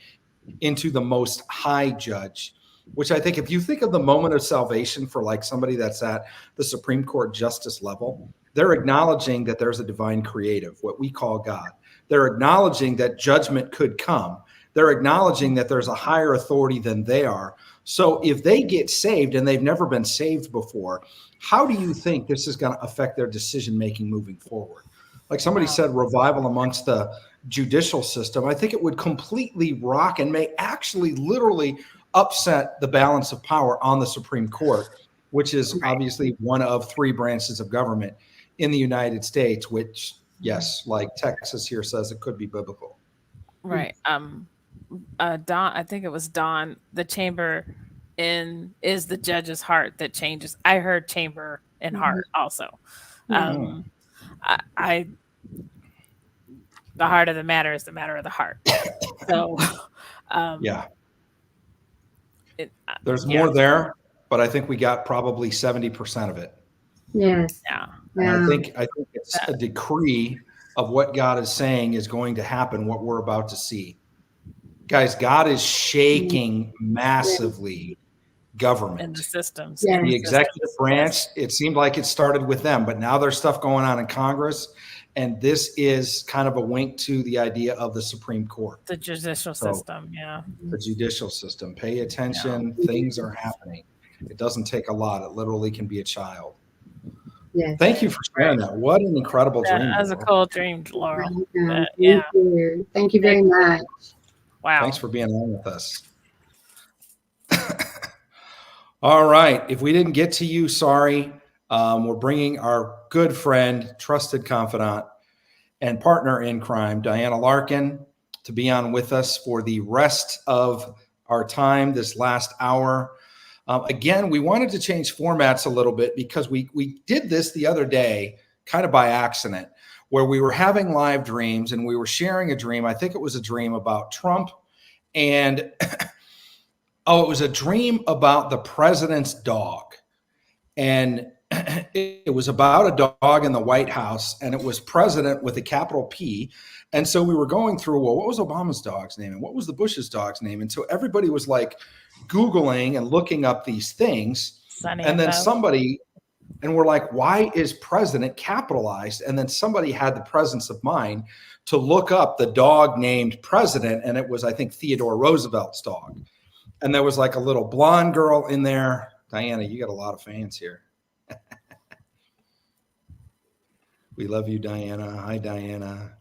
into the most high judge, which I think if you think of the moment of salvation for like somebody that's at the Supreme Court justice level, they're acknowledging that there's a divine creative, what we call God. They're acknowledging that judgment could come. They're acknowledging that there's a higher authority than they are. So if they get saved and they've never been saved before, how do you think this is going to affect their decision-making moving forward? Like somebody said, revival amongst the judicial system. I think it would completely rock and may actually literally upset the balance of power on the Supreme Court, which is obviously one of 3 branches of government in the United States, which, yes, like Texas here says, it could be biblical. Right. Don, I think it was Don, the chamber is the judge's heart that changes. I heard chamber and heart also. I the heart of the matter is the matter of the heart. So there's more there, but I think we got probably 70% of it. Yes. Yeah. And I think it's a decree of what God is saying is going to happen, what we're about to see. Guys, God is shaking massively government. And the systems. Yeah. The executive branch, it seemed like it started with them, but now there's stuff going on in Congress. And this is kind of a wink to the idea of the Supreme Court. The judicial system, yeah. The judicial system. Pay attention. Things are happening. It doesn't take a lot. It literally can be a child. Yes. Thank you for sharing that. What an incredible dream. That was a cool dream, Laurel. Thank you. Thank you very much. Wow. Thanks for being on with us. All right. If we didn't get to you, sorry. We're bringing our good friend, trusted confidant, and partner in crime, Diana Larkin, to be on with us for the rest of our time this last hour. Again, we wanted to change formats a little bit because we did this the other day kind of by accident, where we were having live dreams and we were sharing a dream. I think it was a dream about Trump, and it was a dream about the president's dog. And it was about a dog in the White House, and it was president with a capital P. And so we were going through, well, what was Obama's dog's name? And what was the Bush's dog's name? And so everybody was like Googling and looking up these things. And then somebody, and we're like, why is president capitalized? And then somebody had the presence of mind to look up the dog named president. And it was, I think, Theodore Roosevelt's dog. And there was like a little blonde girl in there. Diana, you got a lot of fans here. We love you, Diana. Hi, Diana.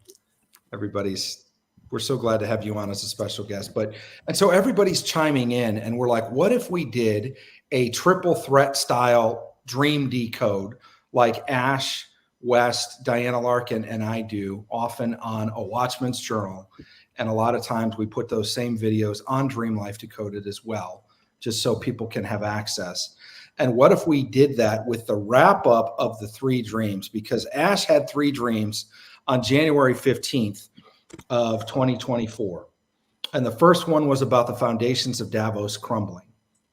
We're so glad to have you on as a special guest. And so everybody's chiming in, and we're like, what if we did a triple threat style dream decode like Ash, West, Diana Larkin, and I do often on a Watchman's Journal. And a lot of times we put those same videos on Dream Life Decoded as well, just so people can have access. And what if we did that with the wrap up of the 3 dreams? Because Ash had 3 dreams on January 15th of 2024. And the first one was about the foundations of Davos crumbling.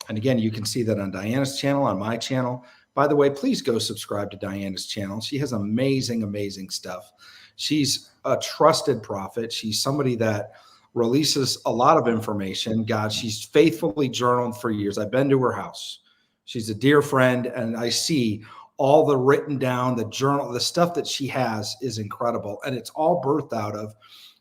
And again, you can see that on Diana's channel, on my channel. By the way, please go subscribe to Diana's channel. She has amazing, amazing stuff. She's a trusted prophet. She's somebody that releases a lot of information. She's faithfully journaled for years. I've been to her house. She's a dear friend, and I see all the written down, the journal, the stuff that she has is incredible. And it's all birthed out of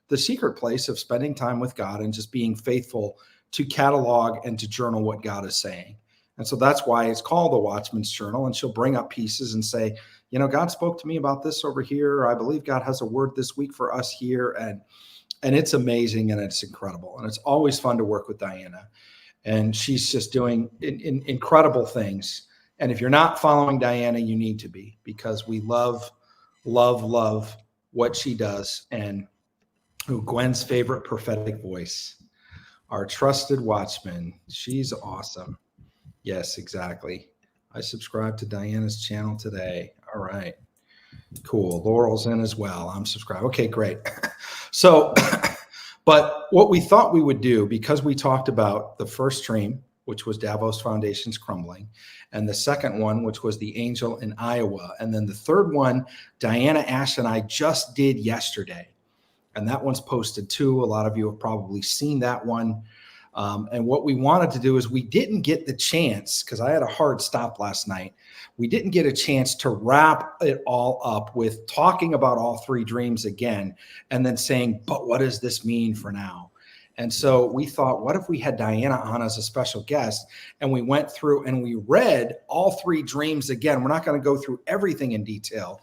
the secret place of spending time with God and just being faithful to catalog and to journal what God is saying. And so that's why it's called the Watchman's Journal. And she'll bring up pieces and say, you know, God spoke to me about this over here. I believe God has a word this week for us here. And it's amazing and it's incredible. And it's always fun to work with Diana. And she's just doing incredible things. And if you're not following Diana, you need to be, because we love, love, love what she does. And Gwen's favorite prophetic voice, our trusted watchman. She's awesome. Yes, exactly. I subscribe to Diana's channel today. All right, cool. Laurel's in as well. I'm subscribed. Okay, great. So, but what we thought we would do, because we talked about the first dream, which was Davos foundations crumbling, and the second one, which was the angel in Iowa, and then the third one, Diana, Ash, and I just did yesterday, and that one's posted too. A lot of you have probably seen that one. And what we wanted to do is, we didn't get the chance, because I had a hard stop last night. We didn't get a chance to wrap it all up with talking about all 3 dreams again, and then saying, but what does this mean for now? And so we thought, what if we had Diana on as a special guest, and we went through and we read all 3 dreams again. We're not going to go through everything in detail,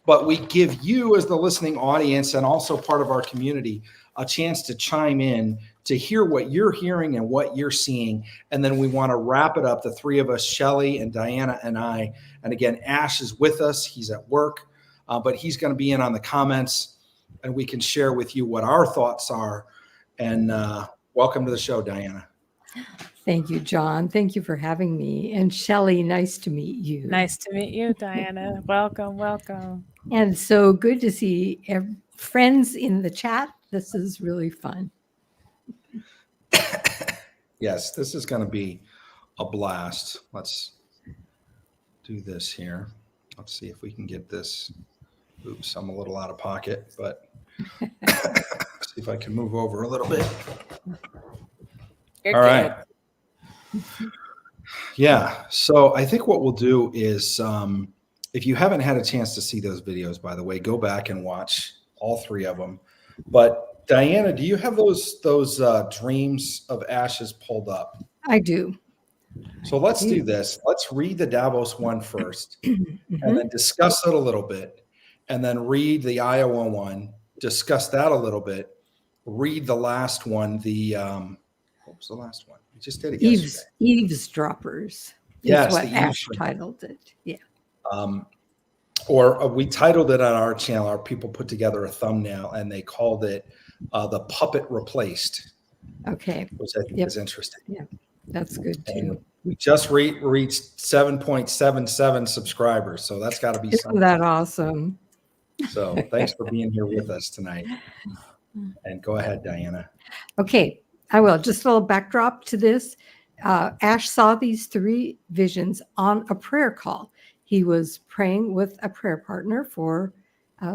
but we give you, as the listening audience and also part of our community, a chance to chime in to hear what you're hearing and what you're seeing. And then we want to wrap it up, the three of us, Shelly and Diana and I. And again, Ash is with us. He's at work, but he's going to be in on the comments, and we can share with you what our thoughts are. And welcome to the show, Diana. Thank you, John. Thank you for having me. And Shelly, nice to meet you. Nice to meet you, Diana. Welcome, welcome. And so good to see friends in the chat. This is really fun. Yes, this is going to be a blast. Let's do this here. Let's see if we can get this. Oops, I'm a little out of pocket, but see if I can move over a little bit. You're All good. right. Yeah. So I think what we'll do is, if you haven't had a chance to see those videos, by the way, go back and watch all three of them. But Diana, do you have those dreams of Ashes pulled up? I do. So let's do this. Let's read the Davos one first, and then discuss it a little bit, and then read the Iowa one, discuss that a little bit, read the last one, what was the last one? We just did it yesterday. Eavesdroppers. Yes, is what the Ash eavesdroppers. titled it. Yeah. Or we titled it on our channel. Our people put together a thumbnail, and they called it "The Puppet Replaced." Okay. Which I think is interesting. Yeah, that's good too. And we just reached 7.77 subscribers, so that's got to be Isn't something. that awesome? So thanks for being here with us tonight. And go ahead, Diana. Okay, I will. Just a little backdrop to this. Ash saw these three visions on a prayer call. He was praying with a prayer partner for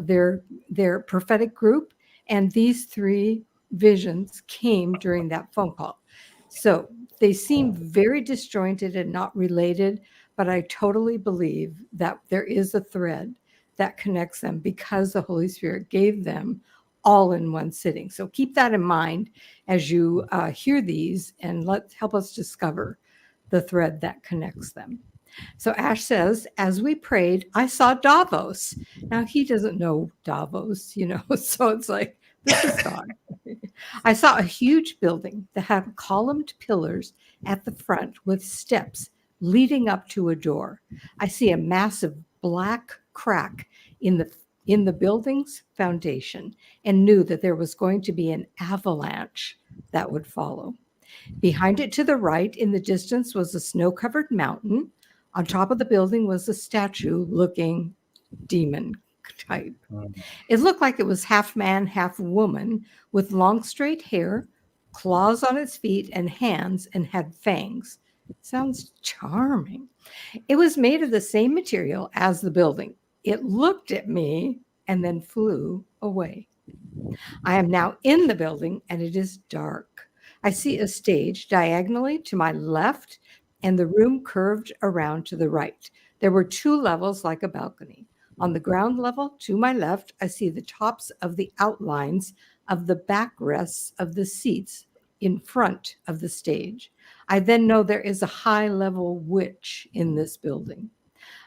their prophetic group, and these three visions came during that phone call. So they seem very disjointed and not related, but I totally believe that there is a thread that connects them because the Holy Spirit gave them all in one sitting. So keep that in mind as you hear these, and help us discover the thread that connects them. So Ash says, as we prayed, I saw Davos. Now he doesn't know Davos, so it's like, this is God. I saw a huge building that had columned pillars at the front with steps leading up to a door. I see a massive black crack in the building's foundation and knew that there was going to be an avalanche that would follow. Behind it to the right in the distance was a snow-covered mountain. On top of the building was a statue-looking demon type. It looked like it was half man, half woman, with long straight hair, claws on its feet and hands, and had fangs. Sounds charming. It was made of the same material as the building. It looked at me and then flew away. I am now in the building and it is dark. I see a stage diagonally to my left and the room curved around to the right. There were two levels like a balcony. On the ground level to my left, I see the tops of the outlines of the backrests of the seats in front of the stage. I then know there is a high-level witch in this building.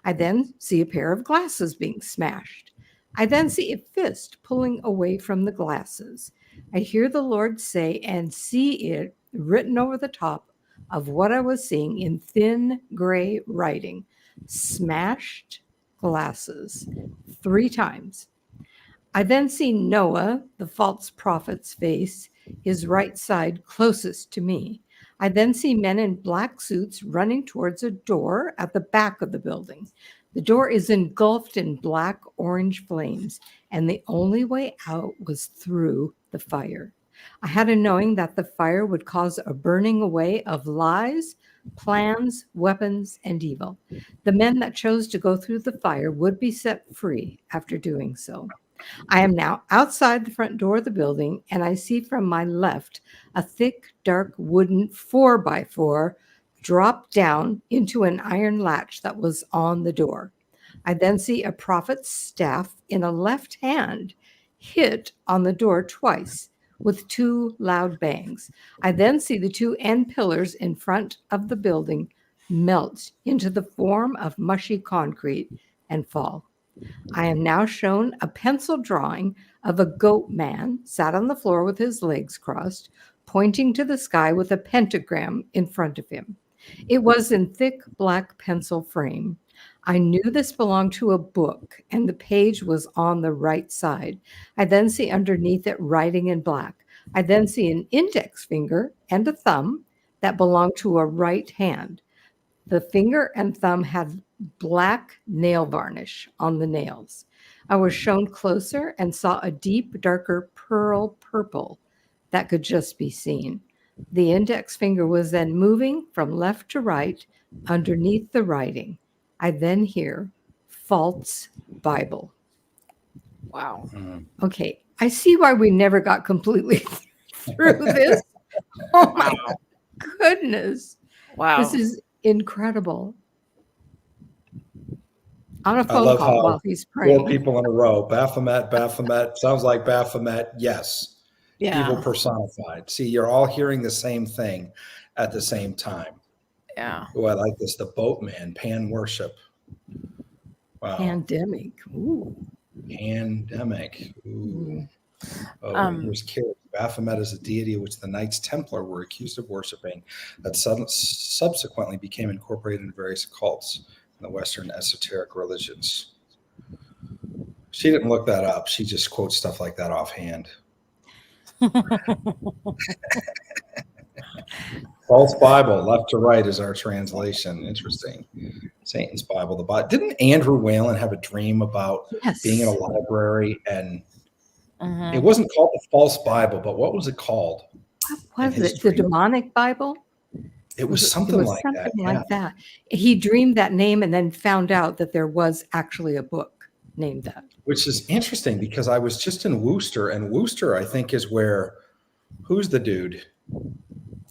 I then see a pair of glasses being smashed. I then see a fist pulling away from the glasses. I hear the Lord say and see it written over the top of what I was seeing in thin gray writing, smashed glasses, 3 times. I then see Noah, the false prophet's face, his right side closest to me. I then see men in black suits running towards a door at the back of the building. The door is engulfed in black-orange flames, and the only way out was through the fire. I had a knowing that the fire would cause a burning away of lies, plans, weapons, and evil. The men that chose to go through the fire would be set free after doing so. I am now outside the front door of the building, and I see from my left a thick, dark wooden 4x4 drop down into an iron latch that was on the door. I then see a prophet's staff in a left hand hit on the door twice with 2 loud bangs. I then see the 2 end pillars in front of the building melt into the form of mushy concrete and fall. I am now shown a pencil drawing of a goat man sat on the floor with his legs crossed, pointing to the sky with a pentagram in front of him. It was in thick black pencil frame. I knew this belonged to a book, and the page was on the right side. I then see underneath it writing in black. I then see an index finger and a thumb that belonged to a right hand. The finger and thumb had black nail varnish on the nails. I was shown closer and saw a deep, darker pearl purple that could just be seen. The index finger was then moving from left to right underneath the writing. I then hear false Bible. Wow. Okay, I see why we never got completely through this. Oh my goodness. Wow. This is incredible. On a I phone love call how while he's praying. 4 people in a row. Baphomet. Sounds like Baphomet. Yes. Yeah. Evil personified. See, you're all hearing the same thing at the same time. Yeah. Oh, I like this. The boatman, pan worship. Wow. Pandemic. Ooh. Pandemic. Ooh. Oh, here's killed. Baphomet is a deity which the Knights Templar were accused of worshiping that subsequently became incorporated into various cults in the Western esoteric religions. She didn't look that up. She just quotes stuff like that offhand. False Bible, left to right is our translation. Interesting. Satan's Bible. The Bible. Didn't Andrew Whalen have a dream about being in a library and it wasn't called the False Bible, but what was it called? What was it? The demonic Bible? It was something like that. Like that. He dreamed that name and then found out that there was actually a book named that. Which is interesting because I was just in Worcester, and Worcester, I think, is where, who's the dude?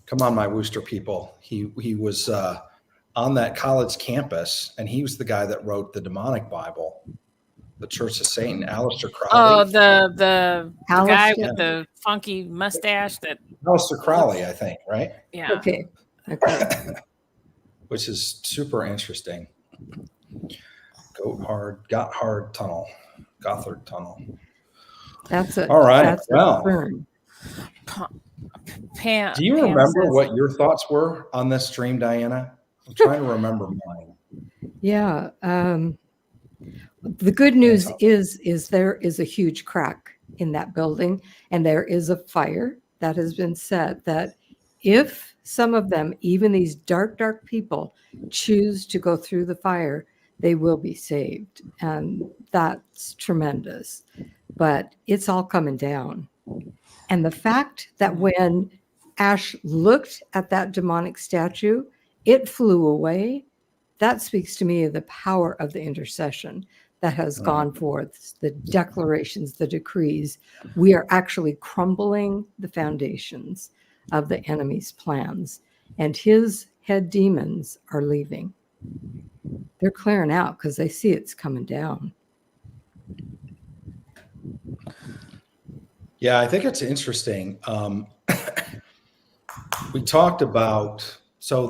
Come on, my Worcester people. He was on that college campus, and he was the guy that wrote the demonic Bible, the Church of Satan, Aleister Crowley. Oh, the guy with the funky mustache. That Aleister Crowley, I think, right? Yeah. Okay. Which is super interesting. Gothard Tunnel. That's it. All right. That's well, do you remember what your thoughts were on this stream, Diana? I'm trying to remember mine. Yeah. The good news is there is a huge crack in that building, and there is a fire that has been set that if some of them, even these dark people, choose to go through the fire, they will be saved. And that's tremendous. But it's all coming down. And the fact that when Ash looked at that demonic statue, it flew away, that speaks to me of the power of the intercession that has gone forth, the declarations, the decrees. We are actually crumbling the foundations of the enemy's plans, and his head demons are leaving. They're clearing out because they see it's coming down. Yeah, I think it's interesting. We talked about, so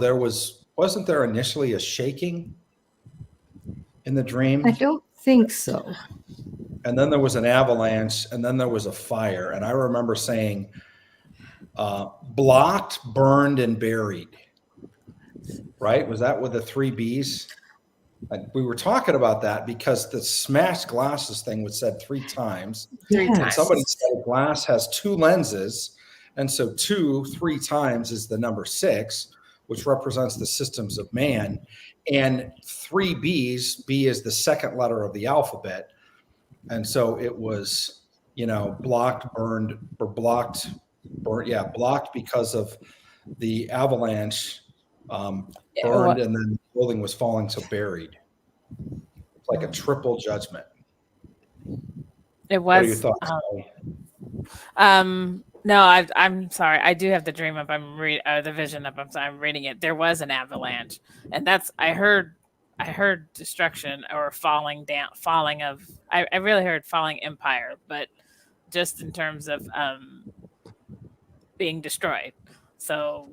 wasn't there initially a shaking in the dream? I don't think so. And then there was an avalanche, and then there was a fire. And I remember saying, blocked, burned, and buried. Right? Was that with the 3 B's? We were talking about that because the smashed glasses thing was said 3 times. And somebody said a glass has 2 lenses. And so 3 times is the number 6, which represents the systems of man. And 3 B's, B is the second letter of the alphabet. And so it was, blocked, burned, or blocked because of the avalanche, burned, and then the building was falling, so buried. It's like a triple judgment. It was. What are your thoughts? No, I'm sorry. I do have the dream up. The vision up. I'm reading it. There was an avalanche, and I heard destruction or falling down, I really heard falling empire, but just in terms of being destroyed. So,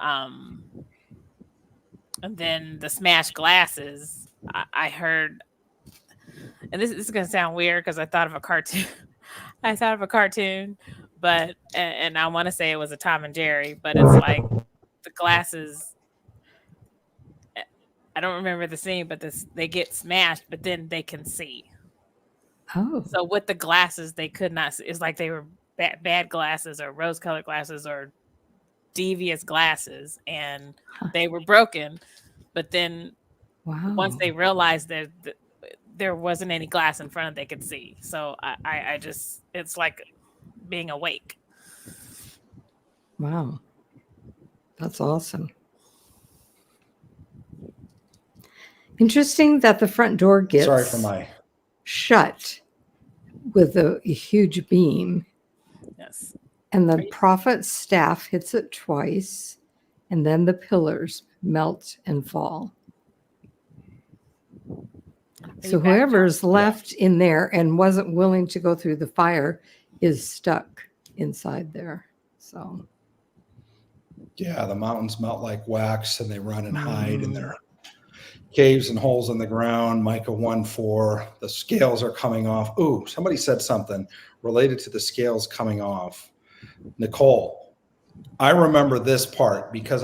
and then the smashed glasses, I heard, and this is going to sound weird because I thought of a cartoon. but and I want to say it was a Tom and Jerry, but it's like the glasses. I don't remember the scene, but they get smashed, but then they can see. Oh, So with the glasses, they could not see. It's like they were bad glasses or rose-colored glasses or devious glasses, and they were broken. But then wow. once they realized that there wasn't any glass in front of them, they could see. So I just, it's like being awake. Wow. That's awesome. Interesting that the front door gets Sorry for my shut with a huge beam. Yes. And the prophet's staff hits it twice, and then the pillars melt and fall. So whoever's left in there and wasn't willing to go through the fire is stuck inside there. So yeah, the mountains melt like wax, and they run and hide in their caves and holes in the ground. Micah 1:4. The scales are coming off. Ooh, somebody said something related to the scales coming off. Nicole, I remember this part because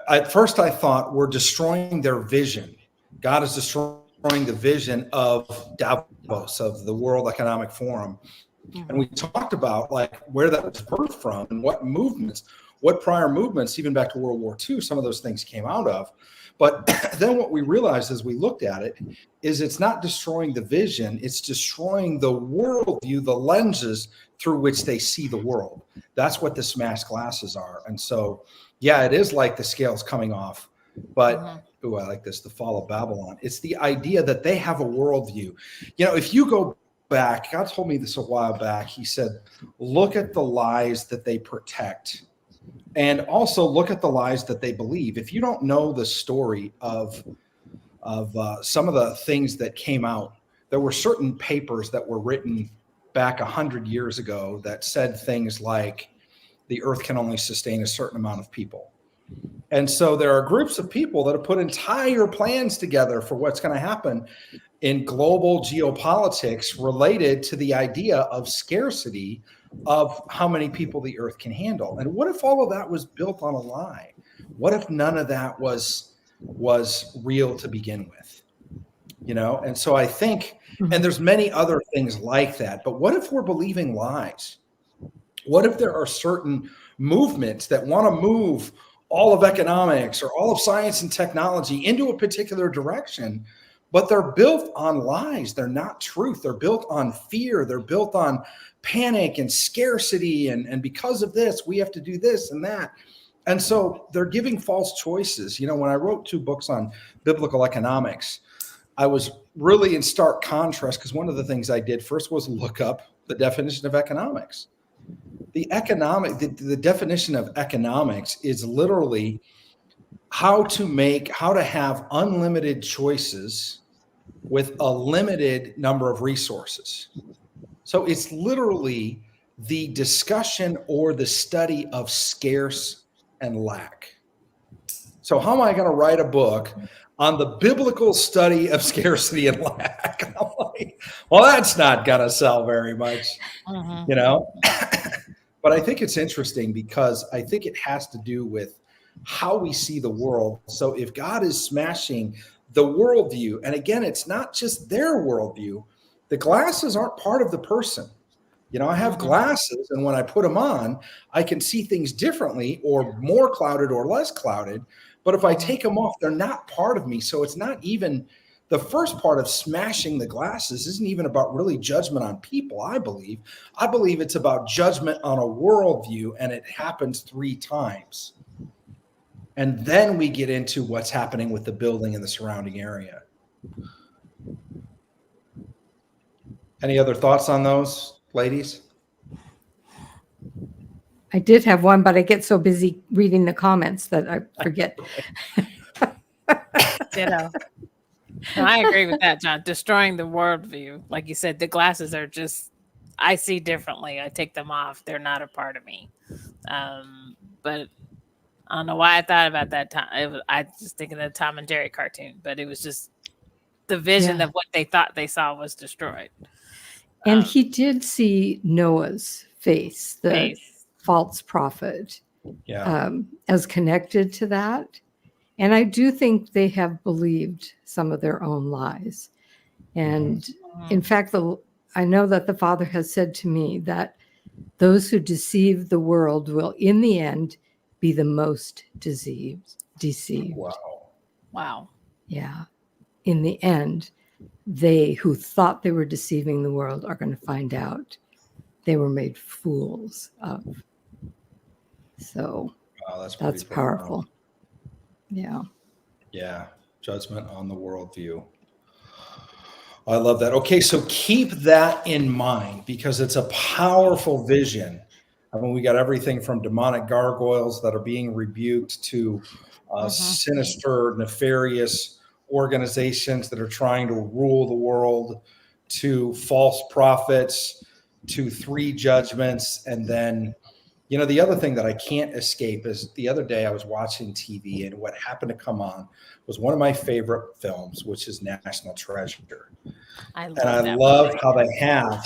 at first I thought we're destroying their vision. God is destroying the vision of Davos, of the World Economic Forum. And we talked about like where that was birthed from and what movements, what prior movements, even back to World War II, some of those things came out of. But then what we realized as we looked at it is it's not destroying the vision, it's destroying the worldview, the lenses through which they see the world. That's what the smashed glasses are. And so, yeah, it is like the scales coming off. But, ooh, I like this, the fall of Babylon. It's the idea that they have a worldview. You know, if you go back, God told me this a while back. He said, look at the lies that they protect. And also look at the lies that they believe. If you don't know the story of some of the things that came out, there were certain papers that were written back 100 years ago that said things like the earth can only sustain a certain amount of people. And so there are groups of people that have put entire plans together for what's going to happen in global geopolitics related to the idea of scarcity of how many people the earth can handle. And what if all of that was built on a lie? What if none of that was real to begin with? You know, and so I think, and there's many other things like that, but what if we're believing lies? What if there are certain movements that want to move all of economics or all of science and technology into a particular direction, but they're built on lies? They're not truth. They're built on fear. They're built on panic and scarcity. And because of this, we have to do this and that. And so they're giving false choices. You know, when I wrote 2 books on biblical economics, I was really in stark contrast because one of the things I did first was look up the definition of economics. The definition of economics is literally how to have unlimited choices with a limited number of resources. So it's literally the discussion or the study of scarce and lack. So how am I going to write a book on the biblical study of scarcity and lack? I'm like, well, that's not going to sell very much, you know? But I think it's interesting because I think it has to do with how we see the world. So if God is smashing the worldview, and again, it's not just their worldview, the glasses aren't part of the person. You know, I have glasses, and when I put them on, I can see things differently or more clouded or less clouded. But if I take them off, they're not part of me. So it's not even the first part of smashing the glasses isn't even about really judgment on people, I believe. I believe it's about judgment on a worldview, and it happens 3 times. And then we get into what's happening with the building and the surrounding area. Any other thoughts on those, ladies? I did have one, but I get so busy reading the comments that I forget. Ditto. No, I agree with that, John. Destroying the worldview. Like you said, the glasses are just, I see differently. I take them off. They're not a part of me. But I don't know why I thought about that time. I was just thinking of the Tom and Jerry cartoon, but it was just the vision of what they thought they saw was destroyed. And he did see Noah's face, the false prophet, as connected to that. And I do think they have believed some of their own lies. And in fact, I know that the Father has said to me that those who deceive the world will, in the end, be the most deceived. Wow. Yeah. In the end, they who thought they were deceiving the world are going to find out they were made fools of. So that's powerful. Yeah. Yeah. Judgment on the worldview. I love that. Okay, so keep that in mind because it's a powerful vision. I mean, we got everything from demonic gargoyles that are being rebuked to sinister, nefarious organizations that are trying to rule the world, to false prophets, to 3 judgments. And then, you know, the other thing that I can't escape is the other day I was watching TV and what happened to come on was one of my favorite films, which is National Treasure. I love how they have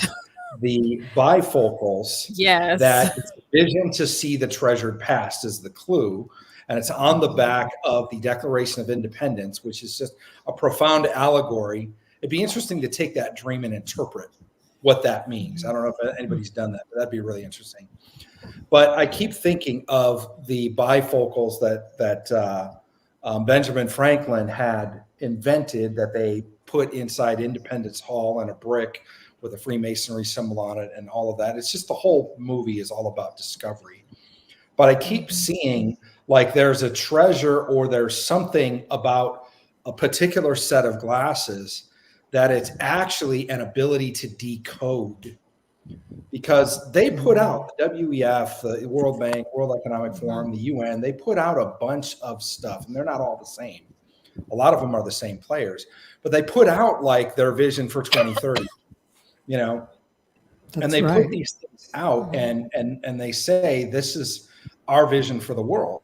the bifocals. Yes. That it's a vision to see the treasured past is the clue. And it's on the back of the Declaration of Independence, which is just a profound allegory. It'd be interesting to take that dream and interpret what that means. I don't know if anybody's done that, but that'd be really interesting. But I keep thinking of the bifocals that Benjamin Franklin had invented that they put inside Independence Hall and a brick with a Freemasonry symbol on it and all of that. It's just the whole movie is all about discovery. But I keep seeing like there's a treasure or there's something about a particular set of glasses that it's actually an ability to decode. Because they put out the WEF, the World Bank, World Economic Forum, the UN, they put out a bunch of stuff, and they're not all the same. A lot of them are the same players, but they put out like their vision for 2030, you know, and they put these things out and they say, this is our vision for the world.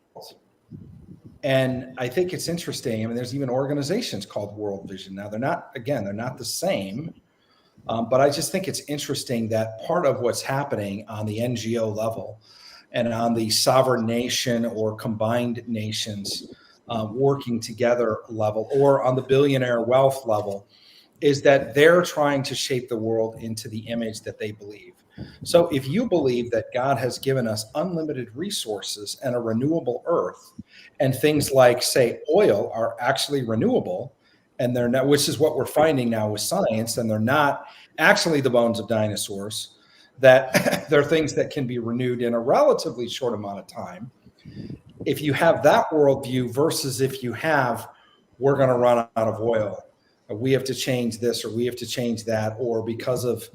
And I think it's interesting. I mean, there's even organizations called World Vision. Now they're not the same. But I just think it's interesting that part of what's happening on the NGO level and on the sovereign nation or combined nations working together level or on the billionaire wealth level is that they're trying to shape the world into the image that they believe. So if you believe that God has given us unlimited resources and a renewable earth and things like, say, oil are actually renewable, and they're not, which is what we're finding now with science, and they're not actually the bones of dinosaurs, that they're things that can be renewed in a relatively short amount of time. If you have that worldview versus if you have, we're going to run out of oil, or we have to change this, or we have to change that, or because of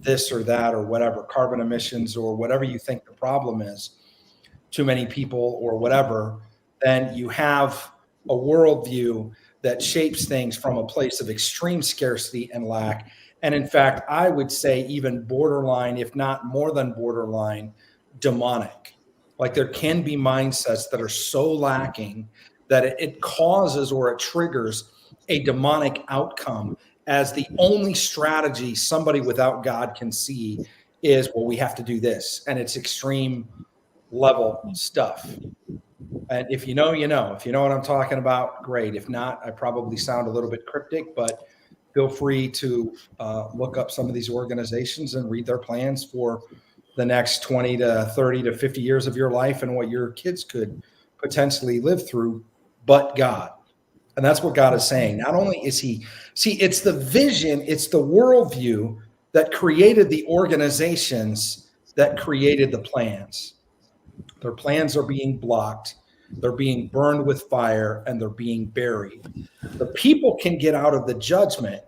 this or that, or whatever, carbon emissions, or whatever you think the problem is, too many people or whatever, then you have a worldview that shapes things from a place of extreme scarcity and lack. And in fact, I would say even borderline, if not more than borderline, demonic. Like there can be mindsets that are so lacking that it causes or it triggers a demonic outcome as the only strategy somebody without God can see is, well, we have to do this. And it's extreme level stuff. And if you know, you know. If you know what I'm talking about, great. If not, I probably sound a little bit cryptic, but feel free to look up some of these organizations and read their plans for the next 20 to 30 to 50 years of your life and what your kids could potentially live through, but God. And that's what God is saying. Not only is he, see, it's the vision, it's the worldview that created the organizations that created the plans. Their plans are being blocked. They're being burned with fire and they're being buried. The people can get out of the judgment,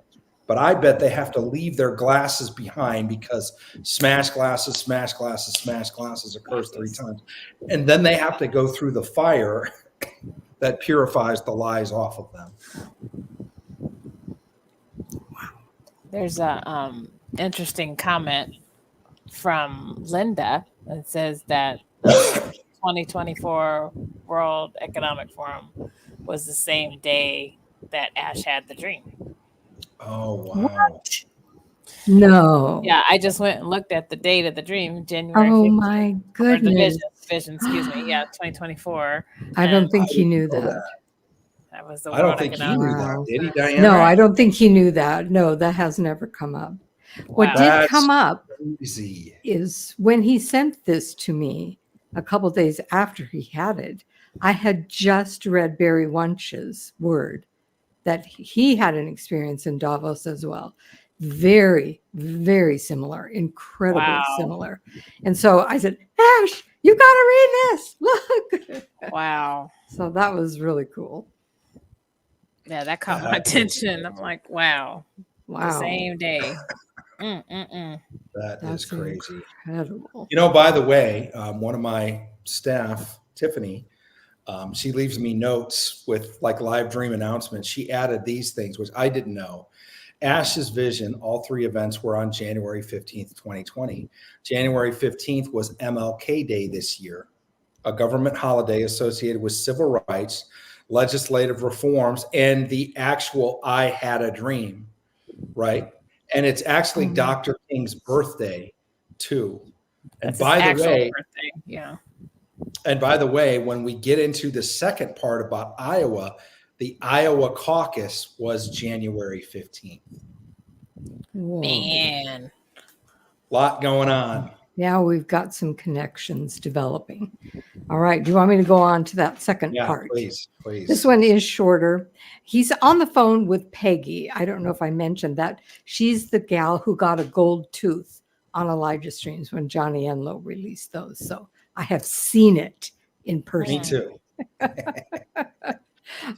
but I bet they have to leave their glasses behind because smash glasses occurs 3 times. And then they have to go through the fire that purifies the lies off of them. There's a interesting comment from Linda that says that 2024 World Economic Forum was the same day that Ash had the dream. Oh, wow. No. Yeah, I just went and looked at the date of the dream, January Oh 15th. my Or the goodness. vision, excuse me. Yeah, 2024. I don't think I he didn't knew know that. That was the I don't World think he Economic knew that. Wow. Did he, Diana? No, I don't think he knew that. No, that has never come up. What Wow. did That's come up crazy. is when he sent this to me a couple days after he had it, I had just read Barry Wunsch's word that he had an experience in Davos as well. Very, very similar, incredibly Wow. similar. And so I said, Ash, you got to read this. Look. Wow. So that was really cool. Yeah, that caught my That is attention. I'm like, wow. The Wow. same day. That is That's crazy. incredible. You know, by the way, one of my staff, Tiffany, she leaves me notes with like live dream announcements. She added these things, which I didn't know. Ash's vision, all three events were on January 15th, 2020. January 15th was MLK Day this year, a government holiday associated with civil rights, legislative reforms, and the actual I Had a Dream, right? And it's actually Dr. King's birthday, too. And That's his by the actual way, birthday. Yeah. and by the way, when we get into the second part about Iowa, the Iowa caucus was January 15th. Whoa. Man. Lot going on. Now we've got some connections developing. All right. Do you want me to go on to that second Yeah, part? please. This one is shorter. He's on the phone with Peggy. I don't know if I mentioned that. She's the gal who got a gold tooth on Elijah Streams when Johnny Enlow released those. So I have seen it in person. Me too.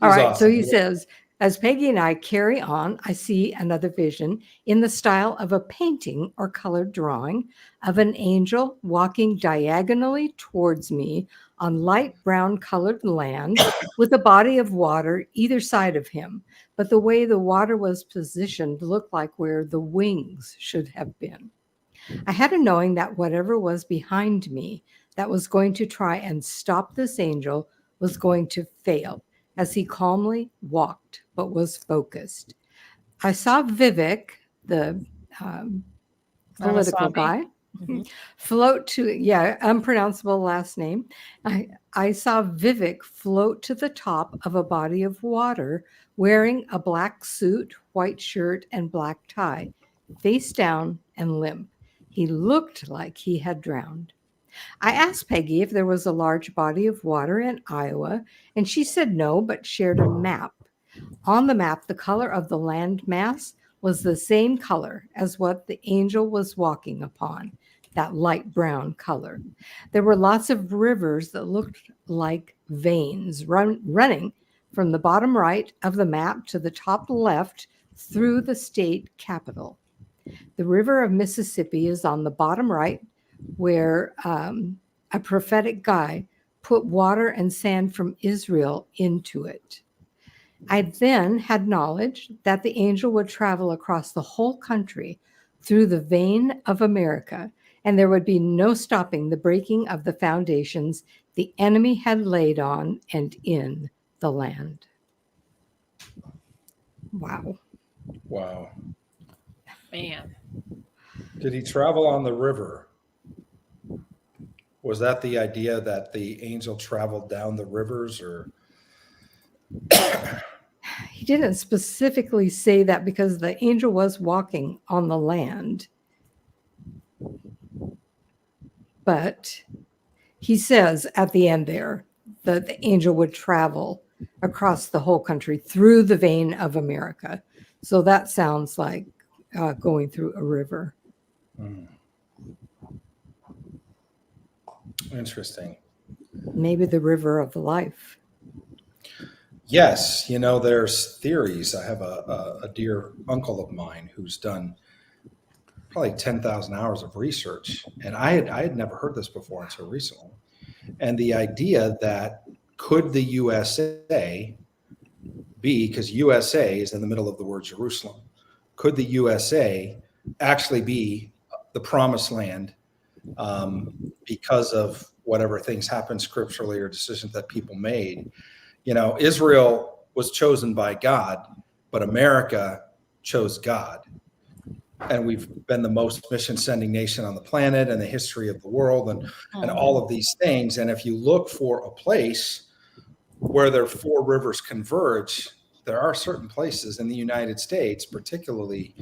All right. So awesome. he says, as Peggy and I carry on, I see another vision in the style of a painting or colored drawing of an angel walking diagonally towards me on light brown colored land with a body of water either side of him. But the way the water was positioned looked like where the wings should have been. I had a knowing that whatever was behind me that was going to try and stop this angel was going to fail, as he calmly walked but was focused. I saw Vivek, the political guy, float to, unpronounceable last name. I saw Vivek float to the top of a body of water wearing a black suit, white shirt, and black tie, face down and limp. He looked like he had drowned. I asked Peggy if there was a large body of water in Iowa, and she said no, but shared a map. On the map, the color of the land mass was the same color as what the angel was walking upon, that light brown color. There were lots of rivers that looked like veins running from the bottom right of the map to the top left through the state capital. The river of Mississippi is on the bottom right, where a prophetic guy put water and sand from Israel into it. I then had knowledge that the angel would travel across the whole country through the vein of America, and there would be no stopping the breaking of the foundations the enemy had laid on and in the land. Wow. Wow. Man. Did he travel on the river? Was that the idea that the angel traveled down the rivers, or? He didn't specifically say that because the angel was walking on the land. But he says at the end there that the angel would travel across the whole country through the vein of America. So that sounds like going through a river. Interesting. Maybe the river of life. Yes, there's theories. I have a dear uncle of mine who's done probably 10,000 hours of research, and I had never heard this before until recently. And the idea that could the USA be, because USA is in the middle of the word Jerusalem, could the USA actually be the promised land because of whatever things happened scripturally or decisions that people made? Israel was chosen by God, but America chose God. and we've been the most mission sending nation on the planet and the history of the world and all of these things. And if you look for a place where their four rivers converge, there are certain places in the United States, particularly,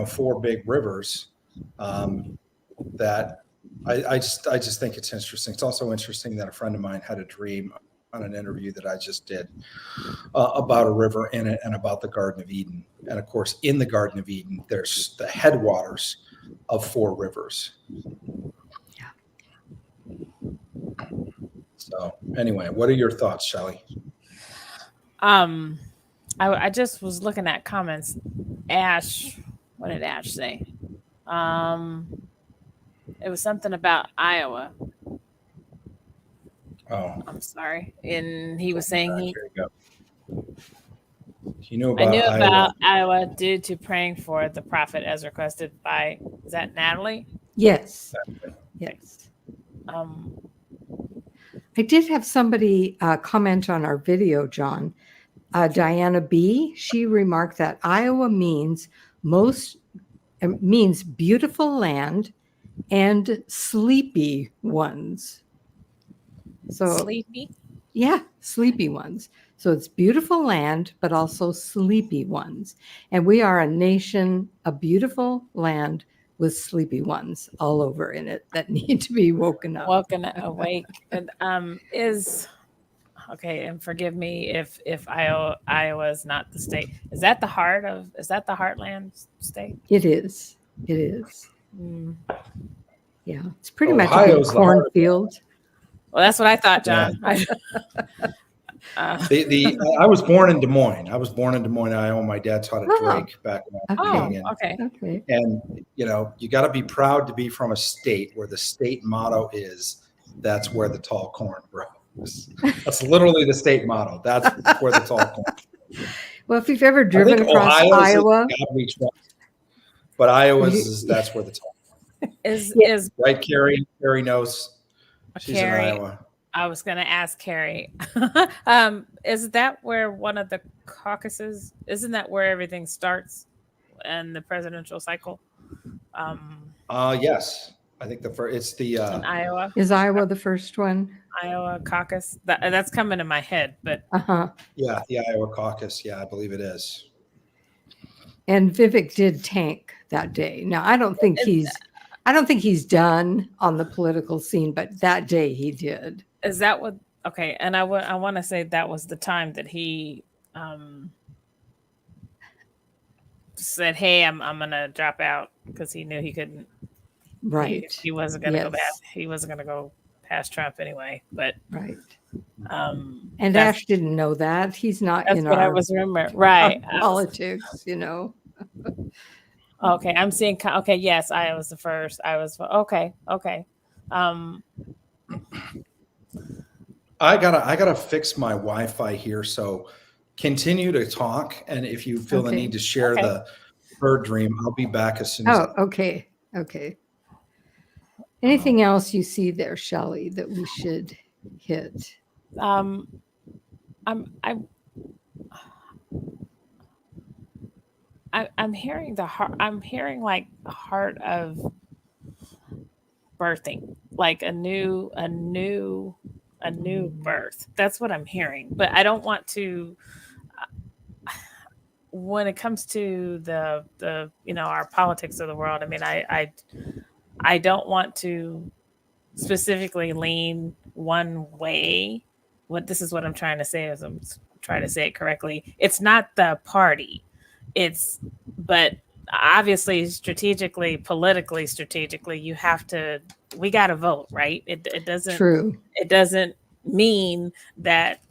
four big rivers, that I just think it's interesting. It's also interesting that a friend of mine had a dream on an interview that I just did about a river in it and about the Garden of Eden. And of course, in the Garden of Eden, there's the headwaters of four rivers. So anyway, what are your thoughts, Shelley? I just was looking at comments. Ash, what did Ash say? It was something about Iowa. Oh, I'm sorry. And he was saying there you go. You knew I about knew Iowa. about Iowa due to praying for the prophet as requested by, is that Natalie? Yes. Yes. I did have somebody comment on our video, John. Diana B. She remarked that Iowa means beautiful land and sleepy ones. So Sleepy? Yeah, sleepy ones. So it's beautiful land, but also sleepy ones. And we are a nation, a beautiful land with sleepy ones all over in it that need to be woken up. Woken awake. And okay, and forgive me if Iowa is not the state. Is that the heartland state? It is. It is. Yeah, it's pretty much a Ohio's big the heart of it. cornfield. Well, that's what I thought, John. I was born in Des Moines. Iowa. My dad taught at Drake back when I was young. Okay. And you got to be proud to be from a state where the state motto is, "That's where the tall corn grows." That's literally the state motto. That's where the tall corn. Well, if you've ever driven across Iowa, but Iowa's that's where the tall corn is right. Carrie knows. She's Carrie, in Iowa. I was going to ask Carrie. Is that where one of the caucuses? Isn't that where everything starts in the presidential cycle? Yes, I think it's the in Iowa. Is Iowa the first one? Iowa caucus. That's coming in my head, but yeah, the Iowa caucus. Yeah, I believe it is. And Vivek did tank that day. Now I don't think he's done on the political scene, but that day he did. Is that what? Okay, and I want to say that was the time that he said, "Hey, I'm gonna drop out," because he knew he couldn't. Right. He wasn't gonna go back. He wasn't gonna go past Trump anyway. But right. And Ash didn't know that. He's not in what I was remembering. Right. Politics, Okay, I'm seeing. Okay, yes, I was the first. I was okay. I gotta fix my Wi-Fi here. So continue to talk, and if you feel the need to share the bird dream, I'll be back as soon as. Okay. Anything else you see there, Shelley, that we should hit? I'm hearing the heart. I'm hearing like the heart of birthing, like a new birth. That's what I'm hearing. But I don't want to. When it comes to the our politics of the world, I mean, I don't want to specifically lean one way. This is what I'm trying to say, as I'm trying to say it correctly. It's not the party. But obviously politically strategically, we got to vote, right? It doesn't. True. It doesn't mean that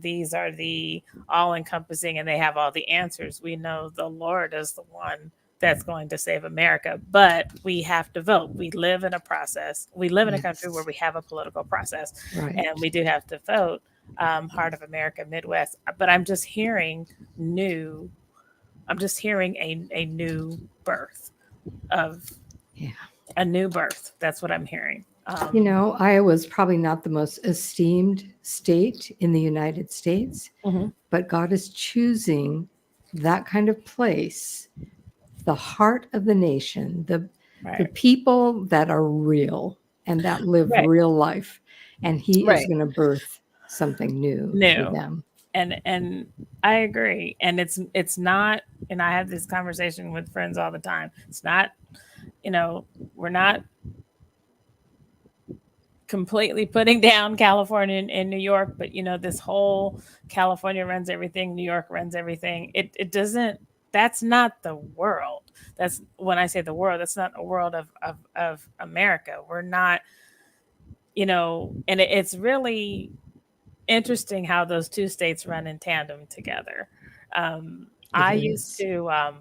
these are the all-encompassing and they have all the answers. We know the Lord is the one that's going to save America, but we have to vote. We live in a process. We live in a country where we have a political process, and we do have to vote. Heart of America, Midwest. But I'm just hearing new. I'm just hearing a new birth a new birth. That's what I'm hearing. Iowa's probably not the most esteemed state in the United States, but God is choosing that kind of place the heart of the nation, the Right. people that are real and that live Right. real life. And he is Right. going to birth something new for New. them. And I agree. And it's not, and I have this conversation with friends all the time. It's not, we're not completely putting down California and New York, but this whole California runs everything, New York runs everything. It doesn't, that's not the world. That's when I say the world, that's not a world of America. We're not, and it's really interesting how those two states run in tandem together. I used to,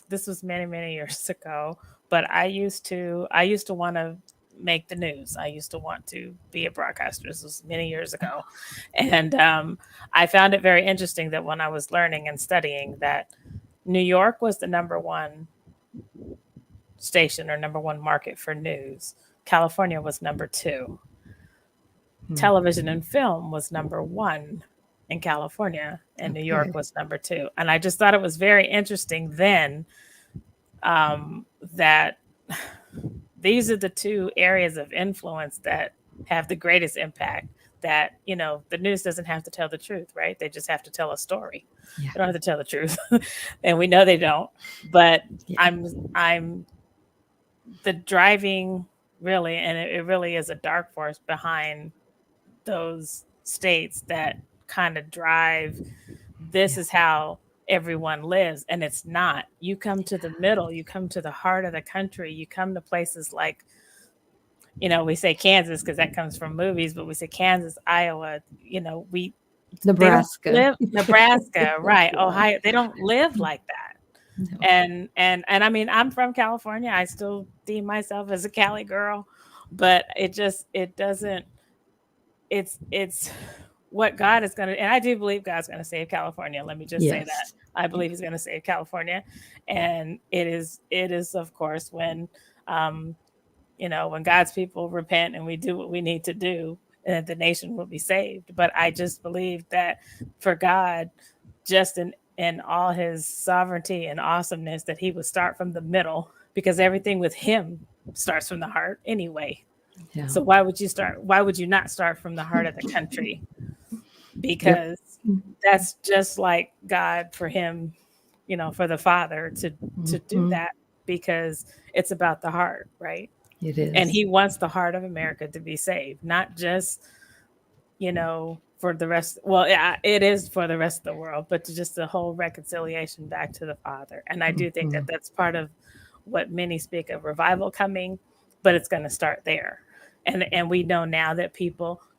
this was many, many years ago, but I used to want to make the news. I used to want to be a broadcaster. This was many years ago. And I found it very interesting that when I was learning and studying that New York was the number one station or number one market for news. California was number two. Television and film was number one in California, and New York was number two. And I just thought it was very interesting then that these are the two areas of influence that have the greatest impact. That, the news doesn't have to tell the truth, right? They just have to tell a story. Yeah. They don't have to tell the truth. And we know they don't. But yeah. I'm the driving, really, and it really is a dark force behind those states that kind of drive, this is how everyone lives. And it's not. You come to the middle, you come to the heart of the country, you come to places like, we say Kansas because that comes from movies, but we say Kansas, Iowa, Nebraska, Nebraska, right? Ohio, they don't live like that. No. And I mean, I'm from California. I still deem myself as a Cali girl, but it doesn't. It's what God is going to, and I do believe God's going to save California. Let me just say that. I believe He's going to save California, and it is of course when when God's people repent and we do what we need to do, and the nation will be saved. But I just believe that for God, just in all His sovereignty and awesomeness, that He would start from the middle, because everything with Him starts from the heart anyway. Yeah. So why would you not start from the heart of the country? Because that's just like God for Him, for the Father to do that, because it's about the heart, right? It is. And He wants the heart of America to be saved, not just, for the rest. Well, yeah, it is for the rest of the world, but to just the whole reconciliation back to the Father. And I do think that that's part of what many speak of revival coming, but it's going to start there. And we know now that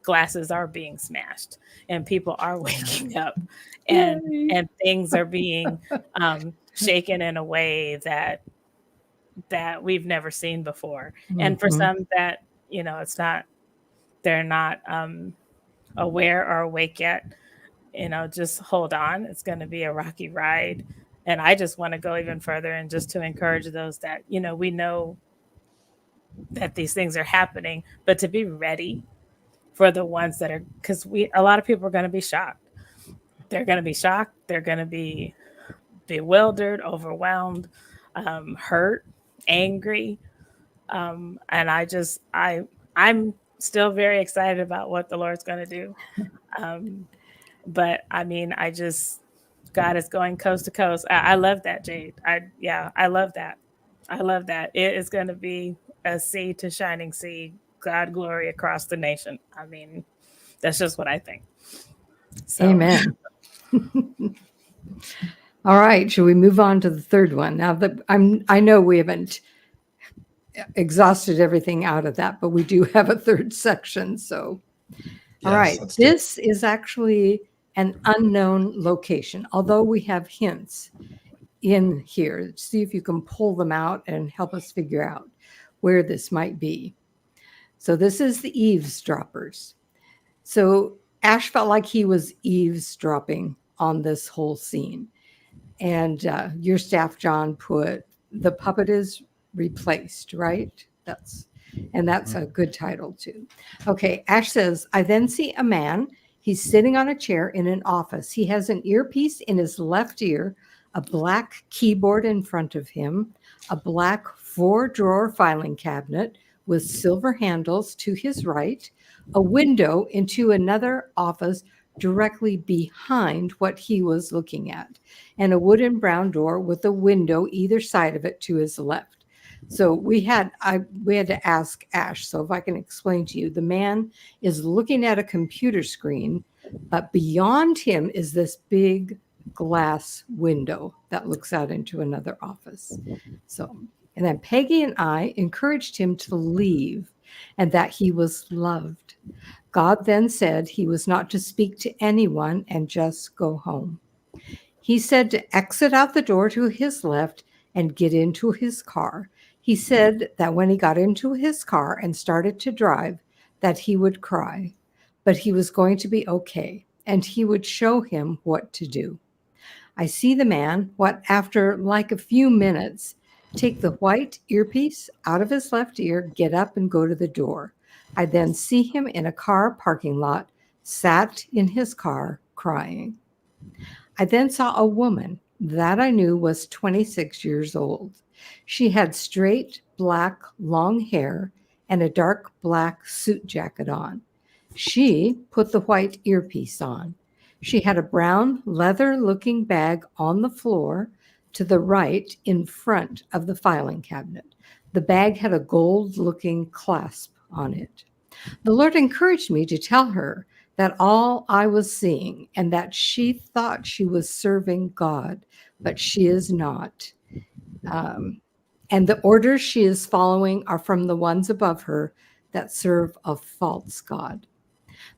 glasses are being smashed, and people are waking up, and things are being shaken in a way that we've never seen before. And for some that, it's not, they're not aware or awake yet, just hold on. It's going to be a rocky ride. And I just want to go even further and just to encourage those that, we know that these things are happening, but to be ready for the ones that are, because a lot of people are going to be shocked. They're going to be shocked. They're going to be bewildered, overwhelmed, hurt, angry. And I'm still very excited about what the Lord's going to do. But I mean, God is going coast to coast. I love that, Jade. I love that. I love that. It is going to be a sea to shining sea, God glory across the nation. I mean, that's just what I think. So. Amen. All right. Shall we move on to the third one? Now that I know we haven't exhausted everything out of that, but we do have a third section. So, all right. This is actually an unknown location, although we have hints in here. See if you can pull them out and help us figure out where this might be. So this is the eavesdroppers. So Ash felt like he was eavesdropping on this whole scene. And your staff, John, put the puppet is replaced, right? That's a good title too. Okay, Ash says, I then see a man. He's sitting on a chair in an office. He has an earpiece in his left ear, a black keyboard in front of him, a black 4-drawer filing cabinet with silver handles to his right, a window into another office directly behind what he was looking at, and a wooden brown door with a window either side of it to his left. So we had to ask Ash. So if I can explain to you, the man is looking at a computer screen, but beyond him is this big glass window that looks out into another office. So, and then Peggy and I encouraged him to leave and that he was loved. God then said he was not to speak to anyone and just go home. He said to exit out the door to his left and get into his car. He said that when he got into his car and started to drive, that he would cry, but he was going to be okay, and he would show him what to do. I see the man, after like a few minutes, take the white earpiece out of his left ear, get up and go to the door. I then see him in a car parking lot, sat in his car crying. I then saw a woman that I knew was 26 years old. She had straight black long hair and a dark black suit jacket on. She put the white earpiece on. She had a brown leather-looking bag on the floor to the right in front of the filing cabinet. The bag had a gold-looking clasp on it. The Lord encouraged me to tell her that all I was seeing and that she thought she was serving God, but she is not. And the orders she is following are from the ones above her that serve a false God.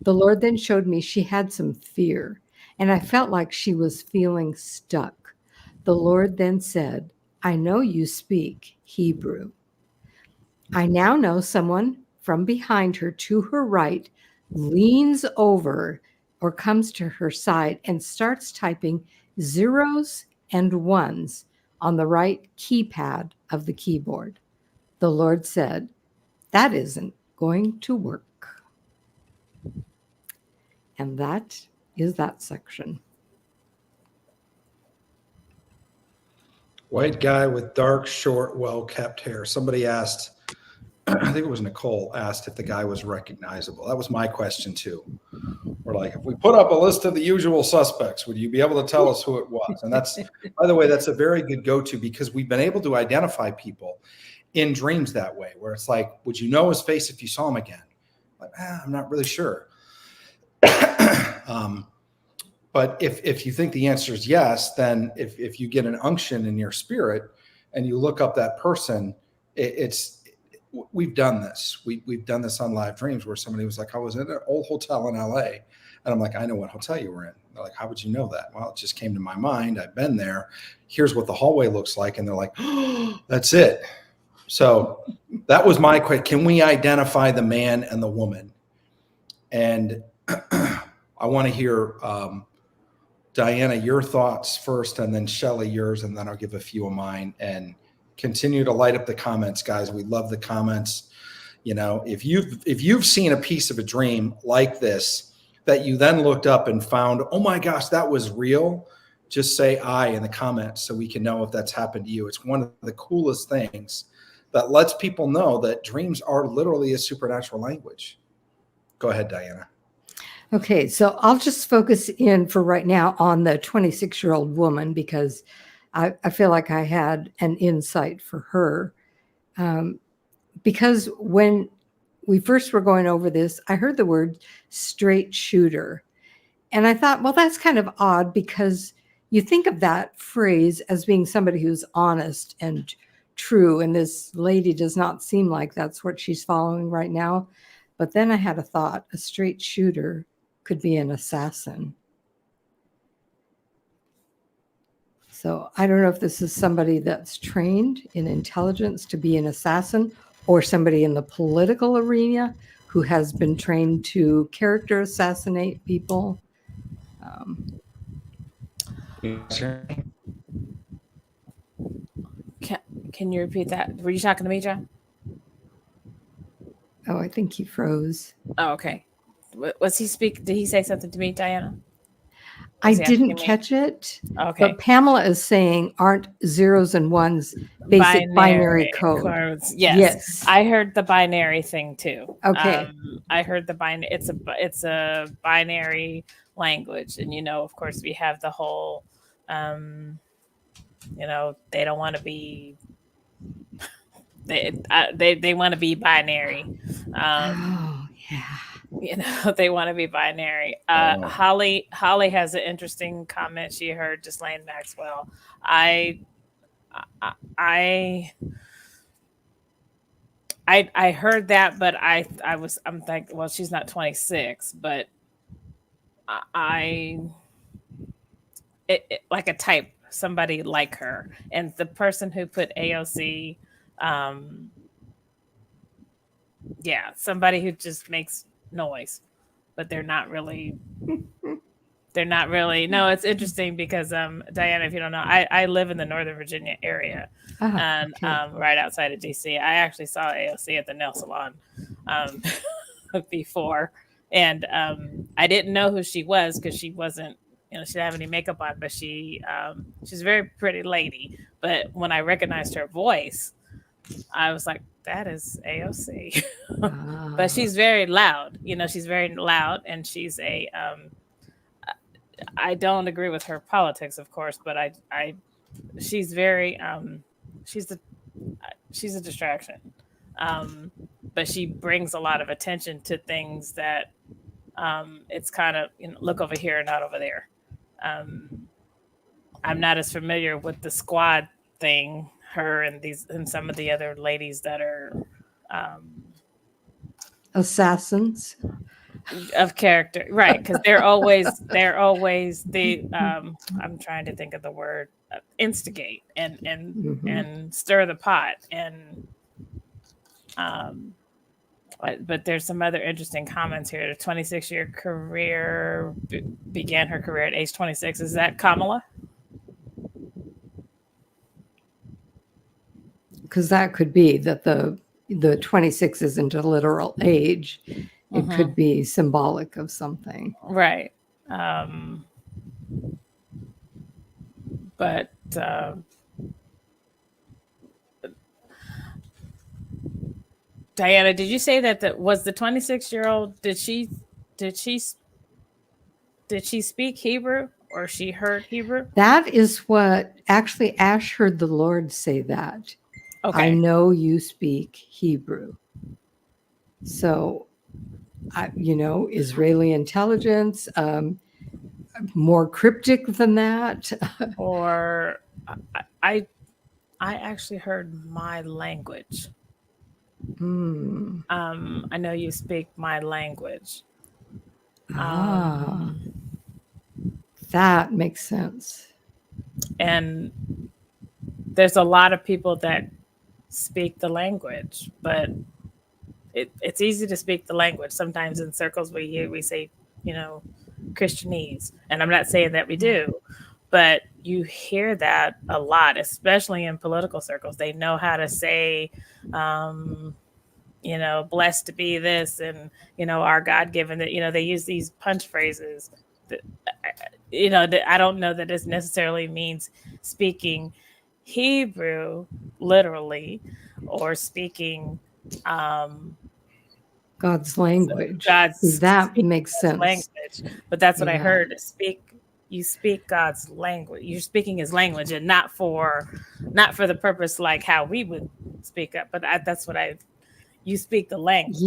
The Lord then showed me she had some fear, and I felt like she was feeling stuck. The Lord then said, I know you speak Hebrew. I now know someone from behind her to her right leans over or comes to her side and starts typing zeros and ones on the right keypad of the keyboard. The Lord said, that isn't going to work. And that is that section. White guy with dark, short, well-kept hair. Somebody asked, I think it was Nicole, asked if the guy was recognizable. That was my question too. We're like, if we put up a list of the usual suspects, would you be able to tell us who it was? And that's, by the way, that's a very good go-to because we've been able to identify people in dreams that way, where it's like, would you know his face if you saw him again? Like, I'm not really sure. But if you think the answer is yes, then if you get an unction in your spirit and you look up that person, we've done this. We've done this on live dreams where somebody was like, I was in an old hotel in LA. And I'm like, I know what hotel you were in. They're like, how would you know that? Well, it just came to my mind. I've been there. Here's what the hallway looks like. And they're like, oh, that's it. So that was my question. Can we identify the man and the woman? And I want to hear Diana, your thoughts first, and then Shelley, yours, and then I'll give a few of mine. And continue to light up the comments, guys. We love the comments. You know, if you've seen a piece of a dream like this that you then looked up and found, oh my gosh, that was real, just say I in the comments so we can know if that's happened to you. It's one of the coolest things that lets people know that dreams are literally a supernatural language. Go ahead, Diana. Okay, so I'll just focus in for right now on the 26-year-old woman because I feel like I had an insight for her. Because when we first were going over this, I heard the word straight shooter. And I thought, well, that's kind of odd because you think of that phrase as being somebody who's honest and true. And this lady does not seem like that's what she's following right now. But then I had a thought, a straight shooter could be an assassin. So I don't know if this is somebody that's trained in intelligence to be an assassin or somebody in the political arena who has been trained to character assassinate people. Can you repeat that? Were you talking to me, John? Oh, I think he froze. Oh, okay. Was he speak? Did he say something to me, Diana? I Is he asking didn't me? catch it, Okay. but Pamela is saying, aren't zeros and ones basic binary code? codes. Yes. Yes. I heard the binary thing too. Okay. I heard the binary. It's a binary language, and of course, we have the whole. They don't want to be. They want to be binary. Oh, yeah. They want to be binary. Oh. Holly has an interesting comment she heard Ghislaine Maxwell. I heard that, but I'm thinking, well, she's not 26, but like a type, somebody like her, and the person who put AOC, somebody who just makes noise, but they're not really. No, it's interesting because Diana, if you don't know, I live in the Northern Virginia area, and right outside of DC. I actually saw AOC at the nail salon before, and I didn't know who she was because she wasn't, she didn't have any makeup on, but she's a very pretty lady. But when I recognized her voice, I was like, that is AOC. But she's very loud. She's very loud, and she's a I don't agree with her politics, of course, but she's very she's a distraction. But she brings a lot of attention to things that it's kind of look over here and not over there. I'm not as familiar with the squad thing, her and some of the other ladies that are assassins of character, right? Because they're always the I'm trying to think of the word, instigate and stir the pot, and but there's some other interesting comments here. The 26-year career began her career at age 26. Is that Kamala? Because that could be that the 26 isn't a literal age. It could be symbolic of something. Right. But Diana, did you say that was the 26-year-old? Did she speak Hebrew, or she heard Hebrew? That is what actually Ash heard the Lord say that. Okay. I know you speak Hebrew. So, Israeli intelligence, more cryptic than that. Or I actually heard my language. I know you speak my language. That makes sense. And there's a lot of people that speak the language, but it's easy to speak the language. Sometimes in circles we say, Christianese, and I'm not saying that we do, but you hear that a lot, especially in political circles. They know how to say, blessed to be this, and our God given that. They use these punch phrases. That I don't know that this necessarily means speaking Hebrew literally, or speaking God's language. God's that makes sense. Language. But that's what I heard. You speak God's language. You're speaking His language, and not for the purpose like how we would speak up. But that's what you speak the language.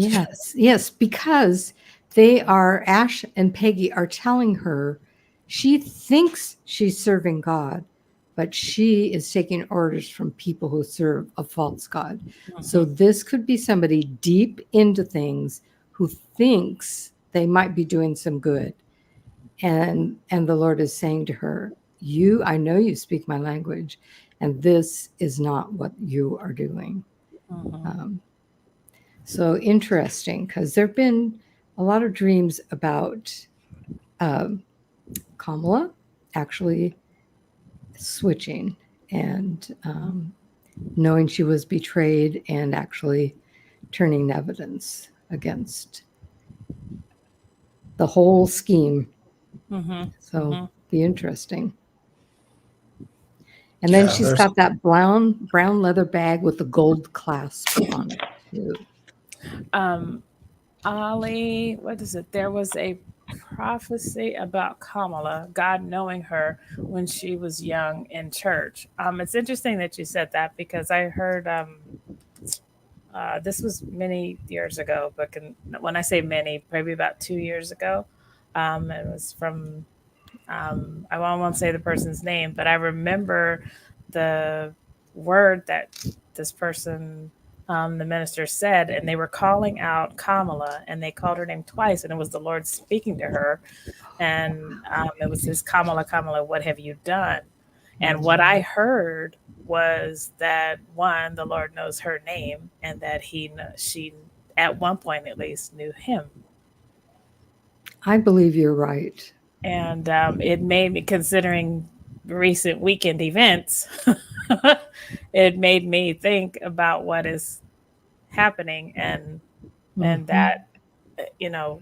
Yes, because Ash and Peggy are telling her she thinks she's serving God, but she is taking orders from people who serve a false God. So this could be somebody deep into things who thinks they might be doing some good. And the Lord is saying to her, I know you speak my language, and this is not what you are doing. So interesting, because there have been a lot of dreams about Kamala actually switching and knowing she was betrayed and actually turning evidence against the whole scheme. So be interesting. And then Yeah, she's there's- got that brown leather bag with the gold clasp on it too. Ollie, what is it? There was a prophecy about Kamala, God knowing her when she was young in church. It's interesting that you said that because I heard this was many years ago, but when I say many, maybe about 2 years ago. It was from I won't say the person's name, but I remember the word that this person, the minister said, and they were calling out Kamala, and they called her name twice, and it was the Lord speaking to her, and it was this Kamala, Kamala, what have you done? And what I heard was that one, the Lord knows her name, and that she, at one point at least, knew him. I believe you're right. And it made me, considering recent weekend events, it made me think about what is happening, and that, you know,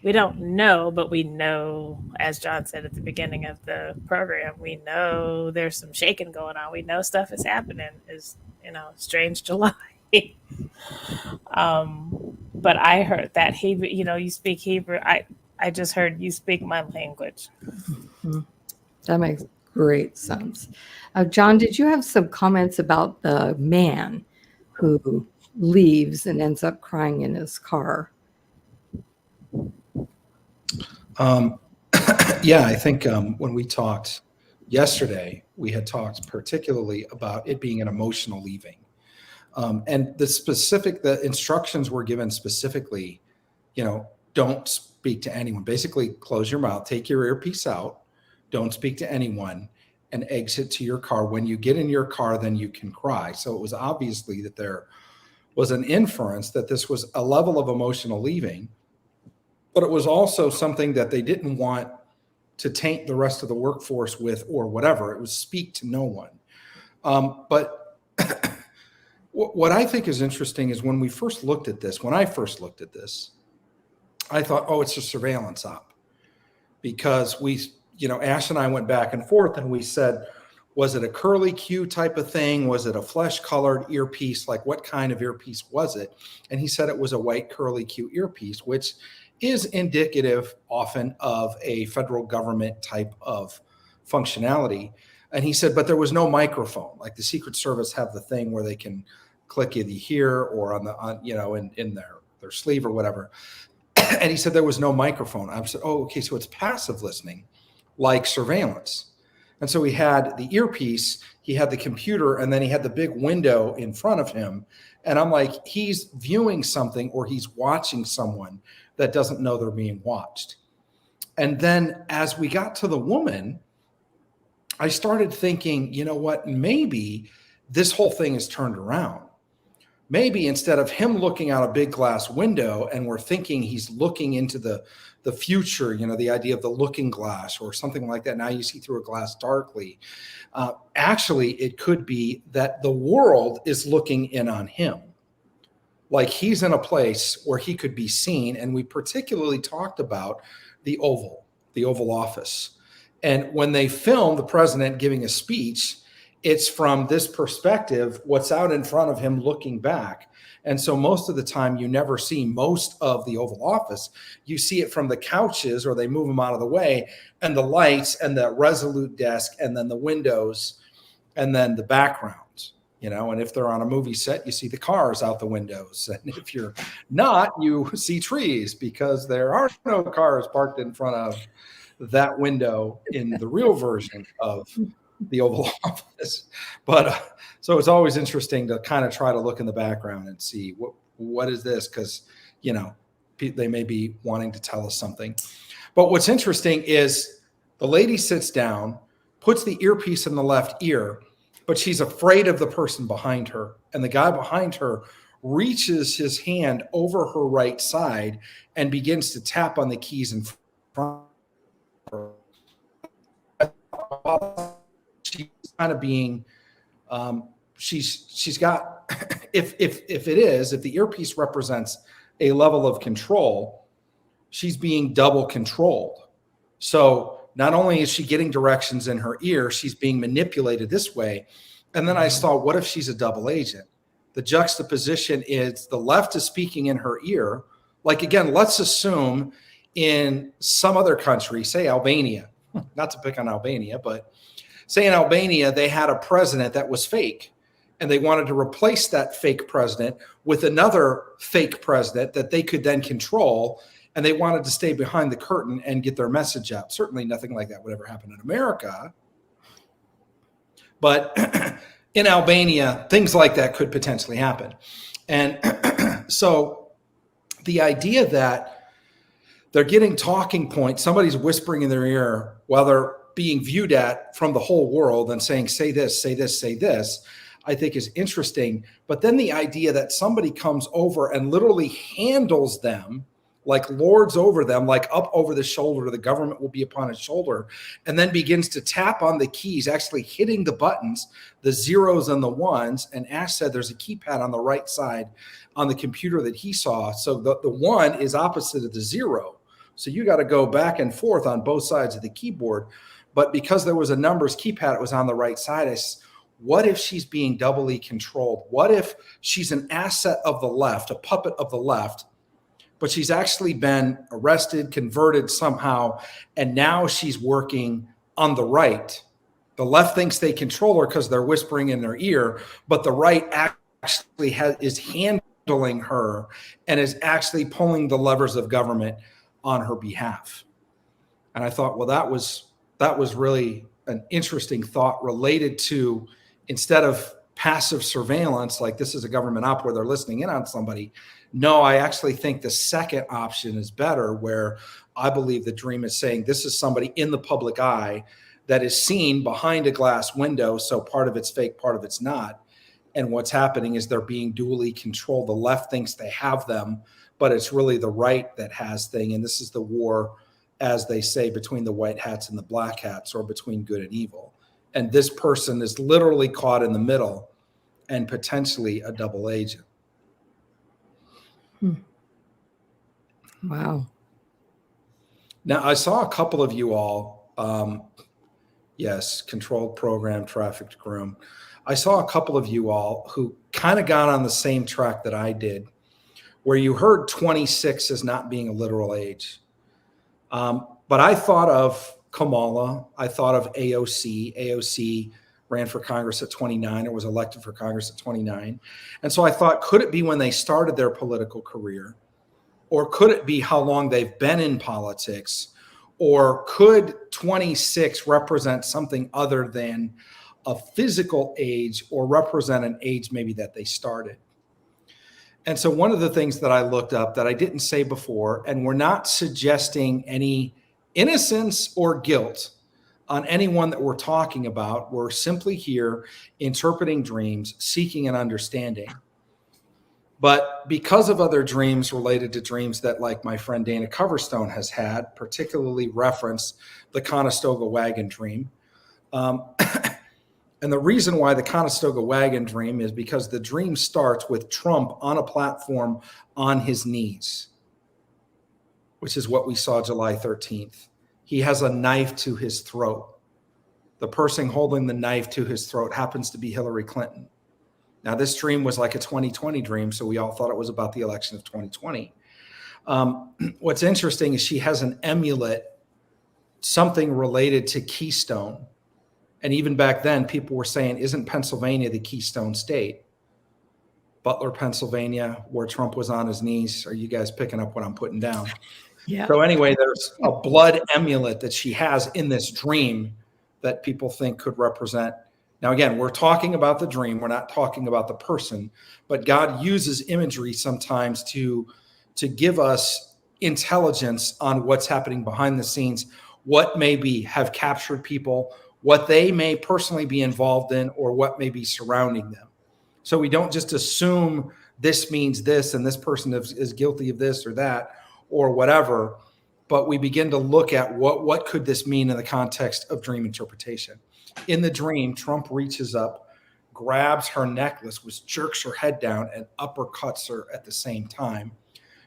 we don't know, but we know, as John said at the beginning of the program, we know there's some shaking going on. We know stuff is happening. Is, you know, strange July. But I heard that Hebrew, you know, you speak Hebrew. I just heard you speak my language. That makes great sense. John, did you have some comments about the man who leaves and ends up crying in his car? Yeah, I think when we talked yesterday, we had talked particularly about it being an emotional leaving. And the instructions were given specifically, you know, don't speak to anyone. Basically, close your mouth, take your earpiece out, don't speak to anyone, and exit to your car. When you get in your car, then you can cry. So it was obviously that there was an inference that this was a level of emotional leaving, but it was also something that they didn't want to taint the rest of the workforce with or whatever. It was speak to no one. But what I think is interesting is when I first looked at this, I thought, oh, it's a surveillance op, because Ash and I went back and forth and we said, was it a curly Q type of thing? Was it a flesh colored earpiece? Like, what kind of earpiece was it? And he said it was a white curly Q earpiece, which is indicative often of a federal government type of functionality. And he said, but there was no microphone. Like the Secret Service have the thing where they can click either here or in their sleeve or whatever. And he said there was no microphone. I said, oh, okay, so it's passive listening, like surveillance. And so he had the earpiece, he had the computer, and then he had the big window in front of him. And I'm like, he's viewing something or he's watching someone that doesn't know they're being watched. And then as we got to the woman, I started thinking, you know what, maybe this whole thing is turned around. Maybe instead of him looking out a big glass window and we're thinking he's looking into the future, the idea of the looking glass or something like that. Now you see through a glass darkly. Actually, it could be that the world is looking in on him. Like he's in a place where he could be seen. And we particularly talked about the Oval Office. And when they film the president giving a speech, it's from this perspective, what's out in front of him looking back. And so most of the time you never see most of the Oval Office. You see it from the couches, or they move them out of the way, and the lights and the resolute desk and then the windows and then the backgrounds, and if they're on a movie set, you see the cars out the windows. And if you're not, you see trees because there are no cars parked in front of that window in the real version of the Oval Office. But so it's always interesting to kind of try to look in the background and see what is this, because they may be wanting to tell us something. But what's interesting is the lady sits down, puts the earpiece in the left ear, but she's afraid of the person behind her, and the guy behind her reaches his hand over her right side and begins to tap on the keys in front of her. She's kind of being, she's got, if the earpiece represents a level of control, she's being double controlled. So not only is she getting directions in her ear, she's being manipulated this way. And then I saw, what if she's a double agent? The juxtaposition is the left is speaking in her ear. Like, again, let's assume in some other country, say Albania, not to pick on Albania, but say in Albania, they had a president that was fake, and they wanted to replace that fake president with another fake president that they could then control, and they wanted to stay behind the curtain and get their message out. Certainly nothing like that would ever happen in America. But in Albania, things like that could potentially happen. And so the idea that they're getting talking points, somebody's whispering in their ear while they're being viewed at from the whole world and saying, say this, say this, say this, I think is interesting. But then the idea that somebody comes over and literally handles them, like lords over them, like up over the shoulder, the government will be upon his shoulder, and then begins to tap on the keys, actually hitting the buttons, the zeros and the ones. And Ash said there's a keypad on the right side on the computer that he saw. So the one is opposite of the zero. So you got to go back and forth on both sides of the keyboard. But because there was a numbers keypad, it was on the right side. What if she's being doubly controlled? What if she's an asset of the left, a puppet of the left, but she's actually been arrested, converted somehow, and now she's working on the right? The left thinks they control her because they're whispering in their ear, but the right actually is handling her and is actually pulling the levers of government on her behalf. And I thought, well, that was really an interesting thought related to, instead of passive surveillance, like this is a government op where they're listening in on somebody. No, I actually think the second option is better, where I believe the dream is saying this is somebody in the public eye that is seen behind a glass window. So part of it's fake, part of it's not. And what's happening is they're being dually controlled. The left thinks they have them, but it's really the right that has thing. And this is the war, as they say, between the white hats and the black hats, or between good and evil. And this person is literally caught in the middle and potentially a double agent. Wow. Now, I saw a couple of you all, yes, controlled program, trafficked groom. I saw a couple of you all who kind of got on the same track that I did, where you heard 26 as not being a literal age. But I thought of Kamala. I thought of AOC. AOC ran for Congress at 29 or was elected for Congress at 29. And so I thought, could it be when they started their political career? Or could it be how long they've been in politics? Or could 26 represent something other than a physical age, or represent an age maybe that they started? And so one of the things that I looked up that I didn't say before, and we're not suggesting any innocence or guilt on anyone that we're talking about. We're simply here interpreting dreams, seeking an understanding. But because of other dreams related to dreams that, like my friend Dana Coverstone has had, particularly reference the Conestoga wagon dream. And the reason why the Conestoga wagon dream is because the dream starts with Trump on a platform on his knees, which is what we saw July 13th. He has a knife to his throat. The person holding the knife to his throat happens to be Hillary Clinton. Now, this dream was like a 2020 dream, so we all thought it was about the election of 2020. What's interesting is she has an amulet, something related to Keystone. And even back then, people were saying, isn't Pennsylvania the Keystone state? Butler, Pennsylvania, where Trump was on his knees. Are you guys picking up what I'm putting down? Yeah. So anyway, there's a blood amulet that she has in this dream that people think could represent. Now, again, we're talking about the dream. We're not talking about the person, but God uses imagery sometimes to give us intelligence on what's happening behind the scenes, what maybe have captured people, what they may personally be involved in, or what may be surrounding them. So we don't just assume this means this and this person is guilty of this or that or whatever, but we begin to look at what could this mean in the context of dream interpretation. In the dream, Trump reaches up, grabs her necklace, which jerks her head down and uppercuts her at the same time.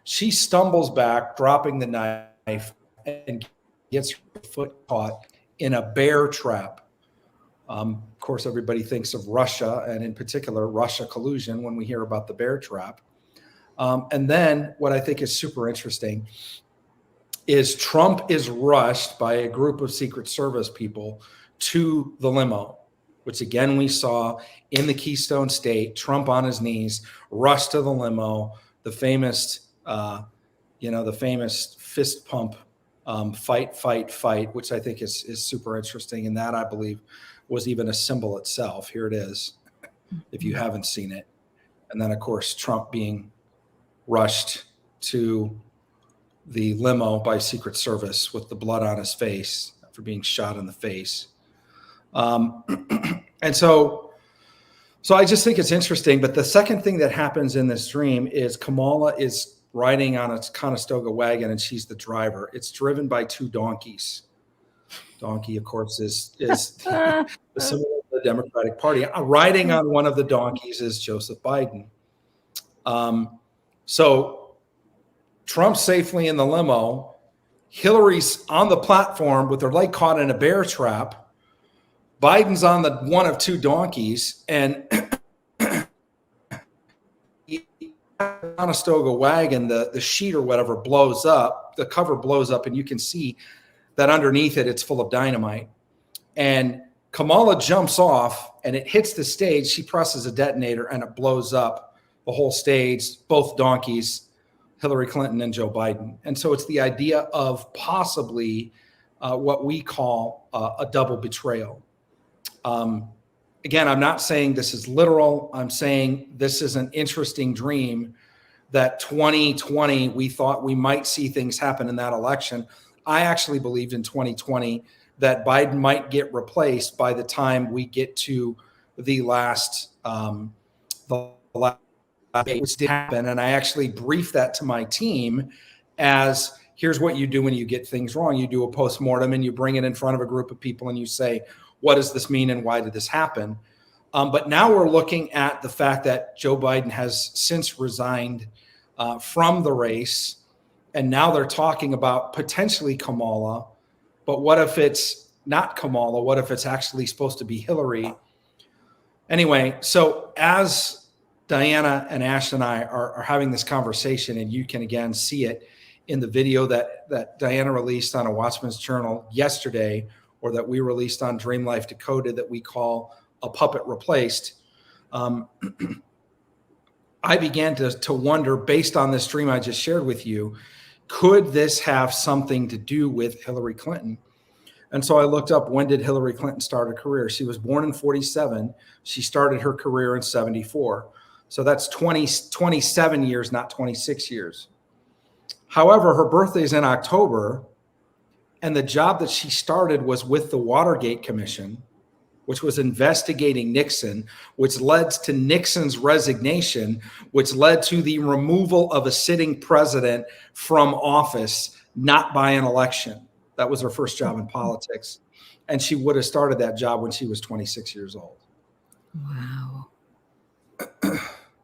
She stumbles back, dropping the knife, and gets her foot caught in a bear trap. Of course, everybody thinks of Russia, and in particular, Russia collusion when we hear about the bear trap. And then what I think is super interesting is Trump is rushed by a group of Secret Service people to the limo, which again, we saw in the Keystone State, Trump on his knees, rushed to the limo, the famous, the famous fist pump, fight, which I think is super interesting. And that, I believe, was even a symbol itself. Here it is, if you haven't seen it. And then, of course, Trump being rushed to the limo by Secret Service with the blood on his face after being shot in the face. And so I just think it's interesting. But the second thing that happens in this dream is Kamala is riding on a Conestoga wagon, and she's the driver. It's driven by two donkeys. Donkey, of course, is the symbol of the Democratic Party. Riding on one of the donkeys is Joseph Biden. So Trump's safely in the limo. Hillary's on the platform with her leg caught in a bear trap. Biden's on the one of two donkeys, and Conestoga wagon, the sheet or whatever blows up. The cover blows up, and you can see that underneath it, it's full of dynamite. And Kamala jumps off, and it hits the stage. She presses a detonator, and it blows up the whole stage, both donkeys, Hillary Clinton and Joe Biden. And so it's the idea of possibly what we call a double betrayal. Again, I'm not saying this is literal. I'm saying this is an interesting dream that 2020, we thought we might see things happen in that election. I actually believed in 2020 that Biden might get replaced by the time we get to the last debate, which did happen. And I actually briefed that to my team as, here's what you do when you get things wrong. You do a postmortem and you bring it in front of a group of people and you say, what does this mean and why did this happen? But now we're looking at the fact that Joe Biden has since resigned from the race. And now they're talking about potentially Kamala. But what if it's not Kamala? What if it's actually supposed to be Hillary? Anyway, so as Diana and Ash and I are having this conversation, and you can again see it in the video that Diana released on a Watchman's Journal yesterday, or that we released on Dream Life Decoded, that we call A Puppet Replaced. I began to wonder, based on this dream I just shared with you, could this have something to do with Hillary Clinton? And so I looked up, when did Hillary Clinton start her career? She was born in 47. She started her career in 74. So that's 27 years, not 26 years. However, her birthday is in October, and the job that she started was with the Watergate Commission, which was investigating Nixon, which led to Nixon's resignation, which led to the removal of a sitting president from office, not by an election. That was her first job in politics. And she would have started that job when she was 26 years old. Wow.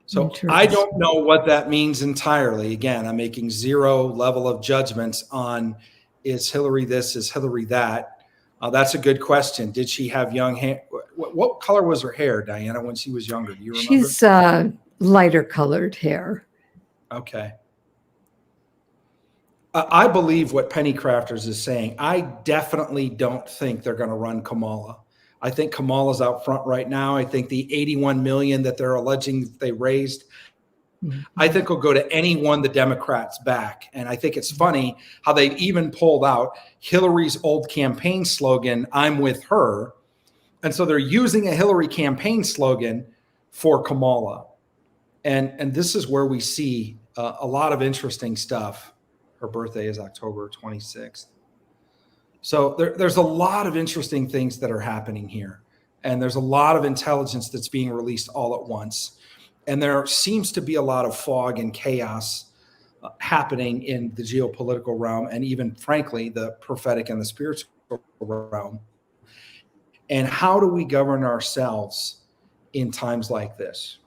So I don't know what that means entirely. Again, I'm making zero level of judgments on, is Hillary this, is Hillary that? That's a good question. Did she have young hair? What color was her hair, Diana, when she was younger? Do you remember? She's lighter colored hair. Okay. I believe what Penny Crafters is saying. I definitely don't think they're going to run Kamala. I think Kamala's out front right now. I think the 81 million that they're alleging they raised, I think will go to anyone the Democrats back. And I think it's funny how they even pulled out Hillary's old campaign slogan, I'm with her. And so they're using a Hillary campaign slogan for Kamala. And this is where we see a lot of interesting stuff. Her birthday is October 26th. So there's a lot of interesting things that are happening here. And there's a lot of intelligence that's being released all at once. And there seems to be a lot of fog and chaos happening in the geopolitical realm, and even, frankly, the prophetic and the spiritual realm. And how do we govern ourselves in times like this?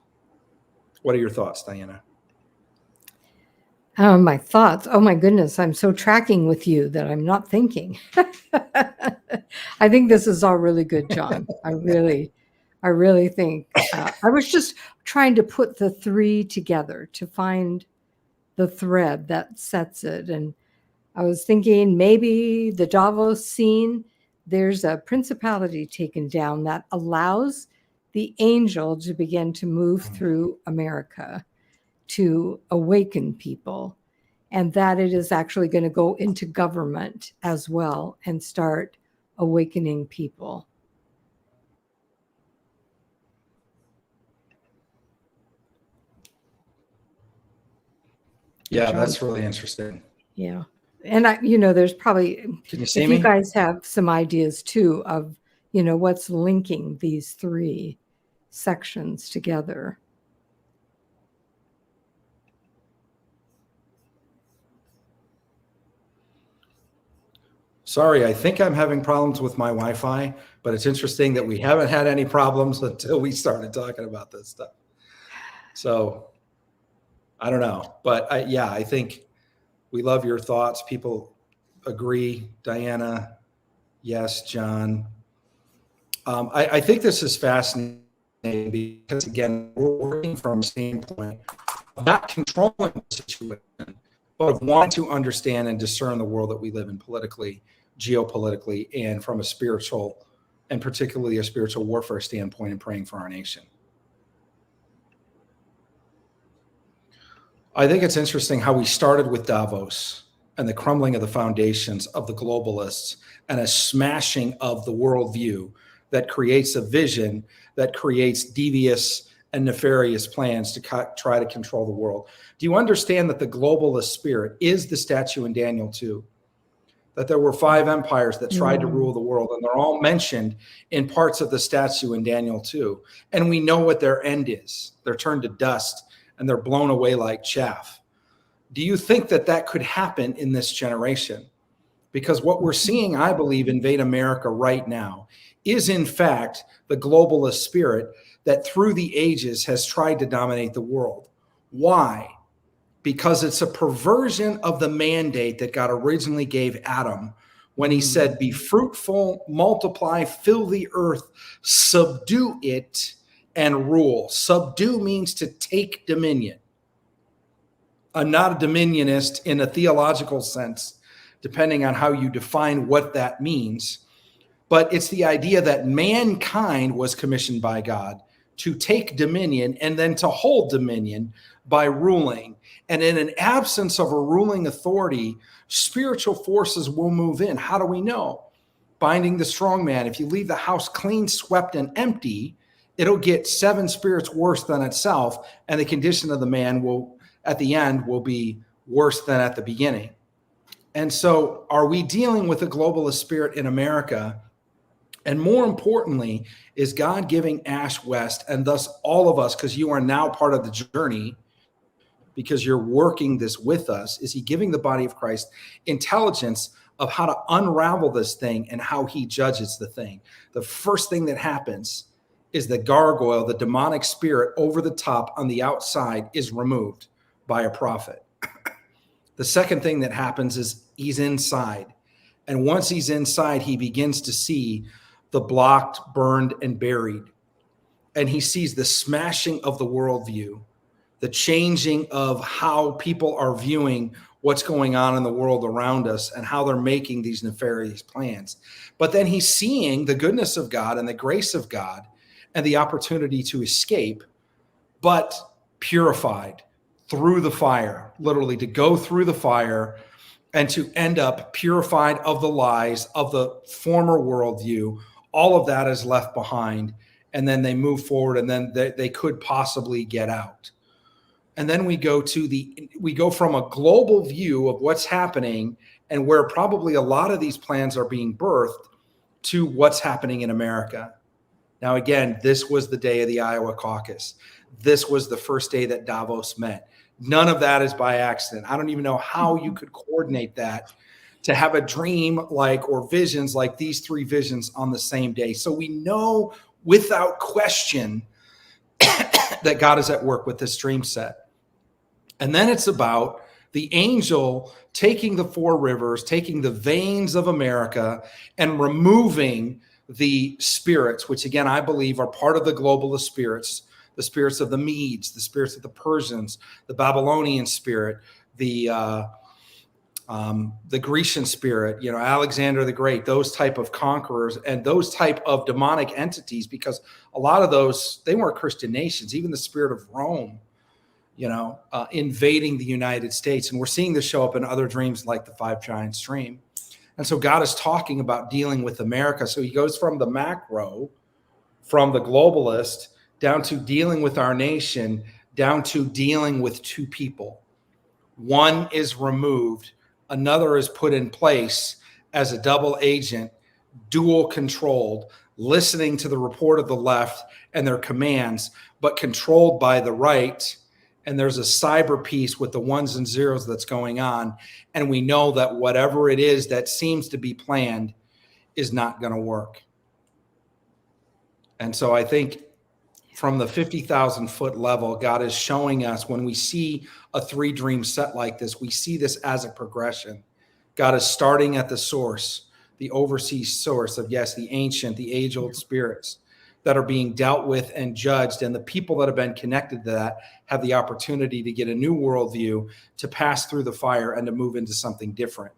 What are your thoughts, Diana? My thoughts. Oh my goodness, I'm so tracking with you that I'm not thinking. I think this is all really good, John. I really think. I was just trying to put the three together to find the thread that sets it, and I was thinking maybe the Davos scene. There's a principality taken down that allows the angel to begin to move through America to awaken people, and that it is actually going to go into government as well and start awakening people. Yeah, that's really interesting. Yeah. And there's probably, Can you see if me? you guys have some ideas too of, what's linking these three sections together. Sorry, I think I'm having problems with my Wi-Fi, but it's interesting that we haven't had any problems until we started talking about this stuff. So I don't know, but I think we love your thoughts. People agree. Diana, yes. John, I think this is fascinating because, again, we're working from a standpoint of not controlling the situation, but of wanting to understand and discern the world that we live in politically, geopolitically, and from a spiritual, and particularly a spiritual warfare standpoint, and praying for our nation. I think it's interesting how we started with Davos and the crumbling of the foundations of the globalists and a smashing of the worldview that creates a vision that creates devious and nefarious plans to try to control the world. Do you understand that the globalist spirit is the statue in Daniel 2? That there were 5 empires that tried to rule the world, and they're all mentioned in parts of the statue in Daniel 2. And we know what their end is. They're turned to dust and they're blown away like chaff. Do you think that that could happen in this generation? Because what we're seeing, I believe, invade America right now is, in fact, the globalist spirit that through the ages has tried to dominate the world. Why? Because it's a perversion of the mandate that God originally gave Adam when he said, be fruitful, multiply, fill the earth, subdue it, and rule. Subdue means to take dominion. I'm not a dominionist in a theological sense, depending on how you define what that means. But it's the idea that mankind was commissioned by God to take dominion and then to hold dominion by ruling. And in an absence of a ruling authority, spiritual forces will move in. How do we know? Binding the strong man. If you leave the house clean, swept, and empty, it'll get 7 spirits worse than itself. And the condition of the man will, at the end, will be worse than at the beginning. And so are we dealing with a globalist spirit in America? And more importantly, is God giving Ash West, and thus all of us, because you are now part of the journey, because you're working this with us, is he giving the body of Christ intelligence of how to unravel this thing and how he judges the thing? The first thing that happens is the gargoyle, the demonic spirit over the top on the outside, is removed by a prophet. The second thing that happens is he's inside. And once he's inside, he begins to see the blocked, burned, and buried. And he sees the smashing of the worldview, the changing of how people are viewing what's going on in the world around us and how they're making these nefarious plans. But then he's seeing the goodness of God and the grace of God and the opportunity to escape, but purified through the fire, literally to go through the fire and to end up purified of the lies of the former worldview. All of that is left behind. And then they move forward, and then they could possibly get out. And then we go from a global view of what's happening and where probably a lot of these plans are being birthed to what's happening in America. Now, again, this was the day of the Iowa caucus. This was the first day that Davos met. None of that is by accident. I don't even know how you could coordinate that to have a dream like, or visions like these 3 visions on the same day. So we know without question that God is at work with this dream set. And then it's about the angel taking the four rivers, taking the veins of America and removing the spirits, which again, I believe are part of the globalist spirits, the spirits of the Medes, the spirits of the Persians, the Babylonian spirit, the Grecian spirit, you know, Alexander the Great, those type of conquerors and those type of demonic entities, because a lot of those, they weren't Christian nations, even the spirit of Rome, you know, invading the United States. And we're seeing this show up in other dreams like the Five Giants dream. And so God is talking about dealing with America. So he goes from the macro, from the globalist, down to dealing with our nation, down to dealing with two people. One is removed, another is put in place as a double agent, dual controlled, listening to the report of the left and their commands, but controlled by the right. And there's a cyber piece with the ones and zeros that's going on. And we know that whatever it is that seems to be planned is not going to work. And so I think from the 50,000 foot level, God is showing us when we see a 3 dream set like this, we see this as a progression. God is starting at the source, the overseas source of, yes, the ancient, the age old spirits that are being dealt with and judged. And the people that have been connected to that have the opportunity to get a new worldview, to pass through the fire and to move into something different.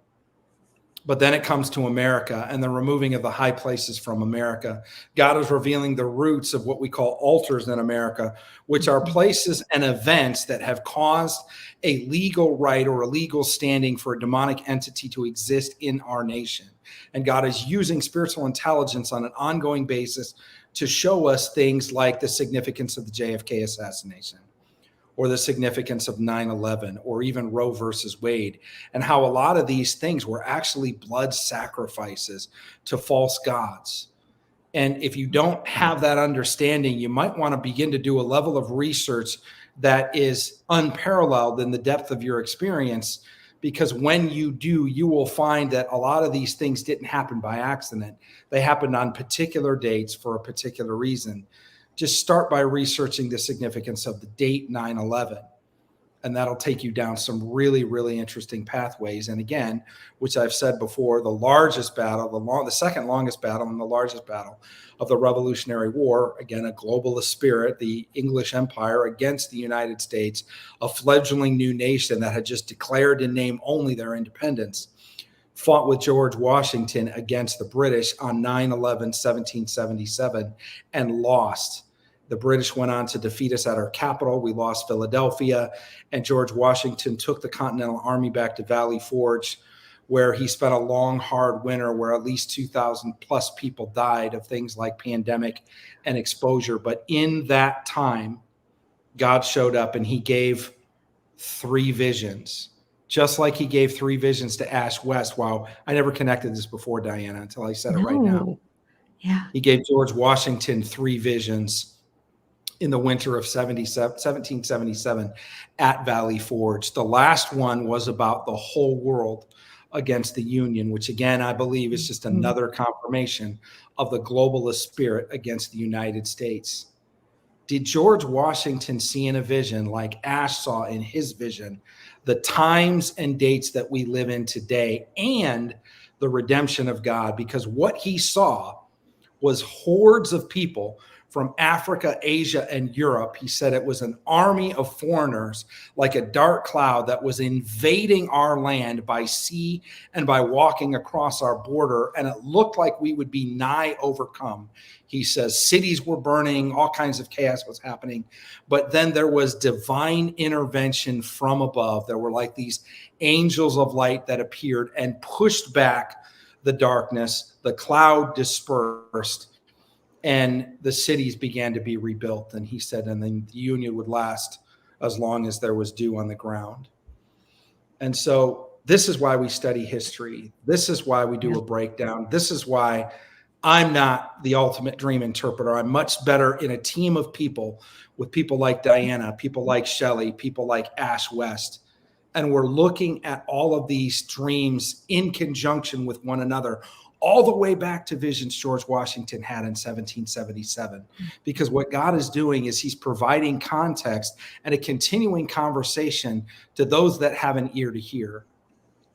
But then it comes to America and the removing of the high places from America. God is revealing the roots of what we call altars in America, which are places and events that have caused a legal right or a legal standing for a demonic entity to exist in our nation. And God is using spiritual intelligence on an ongoing basis to show us things like the significance of the JFK assassination, or the significance of 9/11, or even Roe versus Wade, and how a lot of these things were actually blood sacrifices to false gods. And if you don't have that understanding, you might want to begin to do a level of research that is unparalleled in the depth of your experience, because when you do, you will find that a lot of these things didn't happen by accident. They happened on particular dates for a particular reason. Just start by researching the significance of the date 9/11, and that'll take you down some really, really interesting pathways. And again, which I've said before, the largest battle, the second longest battle and the largest battle of the Revolutionary War, again, a globalist spirit, the English Empire against the United States, a fledgling new nation that had just declared in name only their independence, fought with George Washington against the British on 9/11, 1777, and lost. The British went on to defeat us at our capital. We lost Philadelphia, and George Washington took the Continental Army back to Valley Forge, where he spent a long, hard winter where at least 2,000 plus people died of things like pandemic and exposure. But in that time, God showed up and he gave 3 visions, just like he gave 3 visions to Ash West. Wow, I never connected this before, Diana, until I said it right now. Yeah. He gave George Washington 3 visions in the winter of 1777 at Valley Forge. The last one was about the whole world against the Union, which again, I believe is just another confirmation of the globalist spirit against the United States. Did George Washington see in a vision, like Ash saw in his vision, the times and dates that we live in today and the redemption of God? Because what he saw was hordes of people from Africa, Asia, and Europe. He said it was an army of foreigners, like a dark cloud that was invading our land by sea and by walking across our border. And it looked like we would be nigh overcome. He says cities were burning, all kinds of chaos was happening. But then there was divine intervention from above. There were like these angels of light that appeared and pushed back the darkness. The cloud dispersed, and the cities began to be rebuilt. And he said, and then the Union would last as long as there was dew on the ground. And so this is why we study history. This is why we do a breakdown. This is why I'm not the ultimate dream interpreter. I'm much better in a team of people, with people like Diana, people like Shelley, people like Ash West. And we're looking at all of these dreams in conjunction with one another, all the way back to visions George Washington had in 1777. Because what God is doing is he's providing context and a continuing conversation to those that have an ear to hear.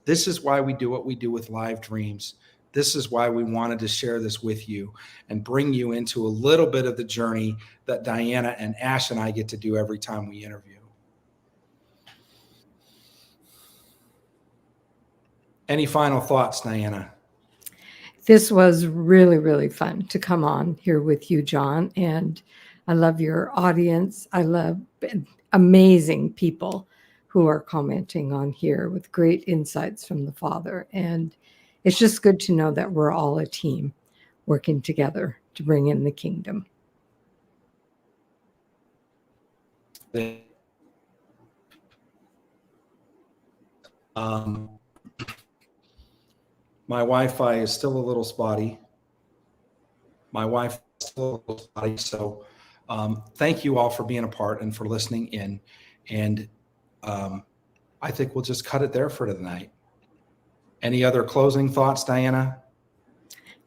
This is why we do what we do with Live Dreams. This is why we wanted to share this with you and bring you into a little bit of the journey that Diana and Ash and I get to do every time we interview. Any final thoughts, Diana? This was really, really fun to come on here with you, John. And I love your audience. I love amazing people who are commenting on here with great insights from the Father. And it's just good to know that we're all a team working together to bring in the kingdom. My Wi-Fi is still a little spotty. So thank you all for being a part and for listening in. And I think we'll just cut it there for tonight. Any other closing thoughts, Diana?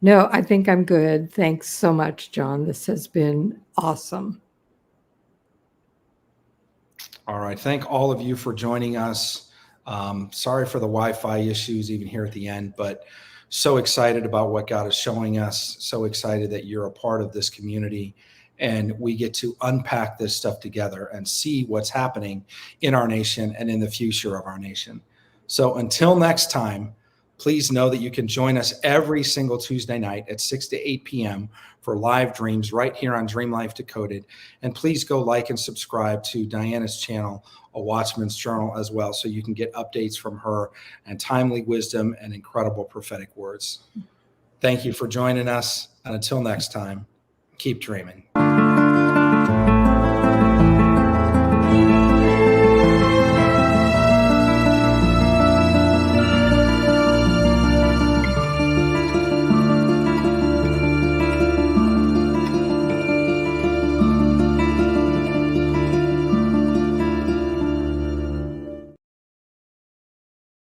No, I think I'm good. Thanks so much, John. This has been awesome. All right. Thank all of you for joining us. Sorry for the Wi-Fi issues even here at the end, but so excited about what God is showing us. So excited that you're a part of this community and we get to unpack this stuff together and see what's happening in our nation and in the future of our nation. So until next time, please know that you can join us every single Tuesday night at 6 to 8 p.m. for Live Dreams right here on Dream Life Decoded. And please go like and subscribe to Diana's channel, A Watchman's Journal, as well, so you can get updates from her and timely wisdom and incredible prophetic words. Thank you for joining us. And until next time, keep dreaming.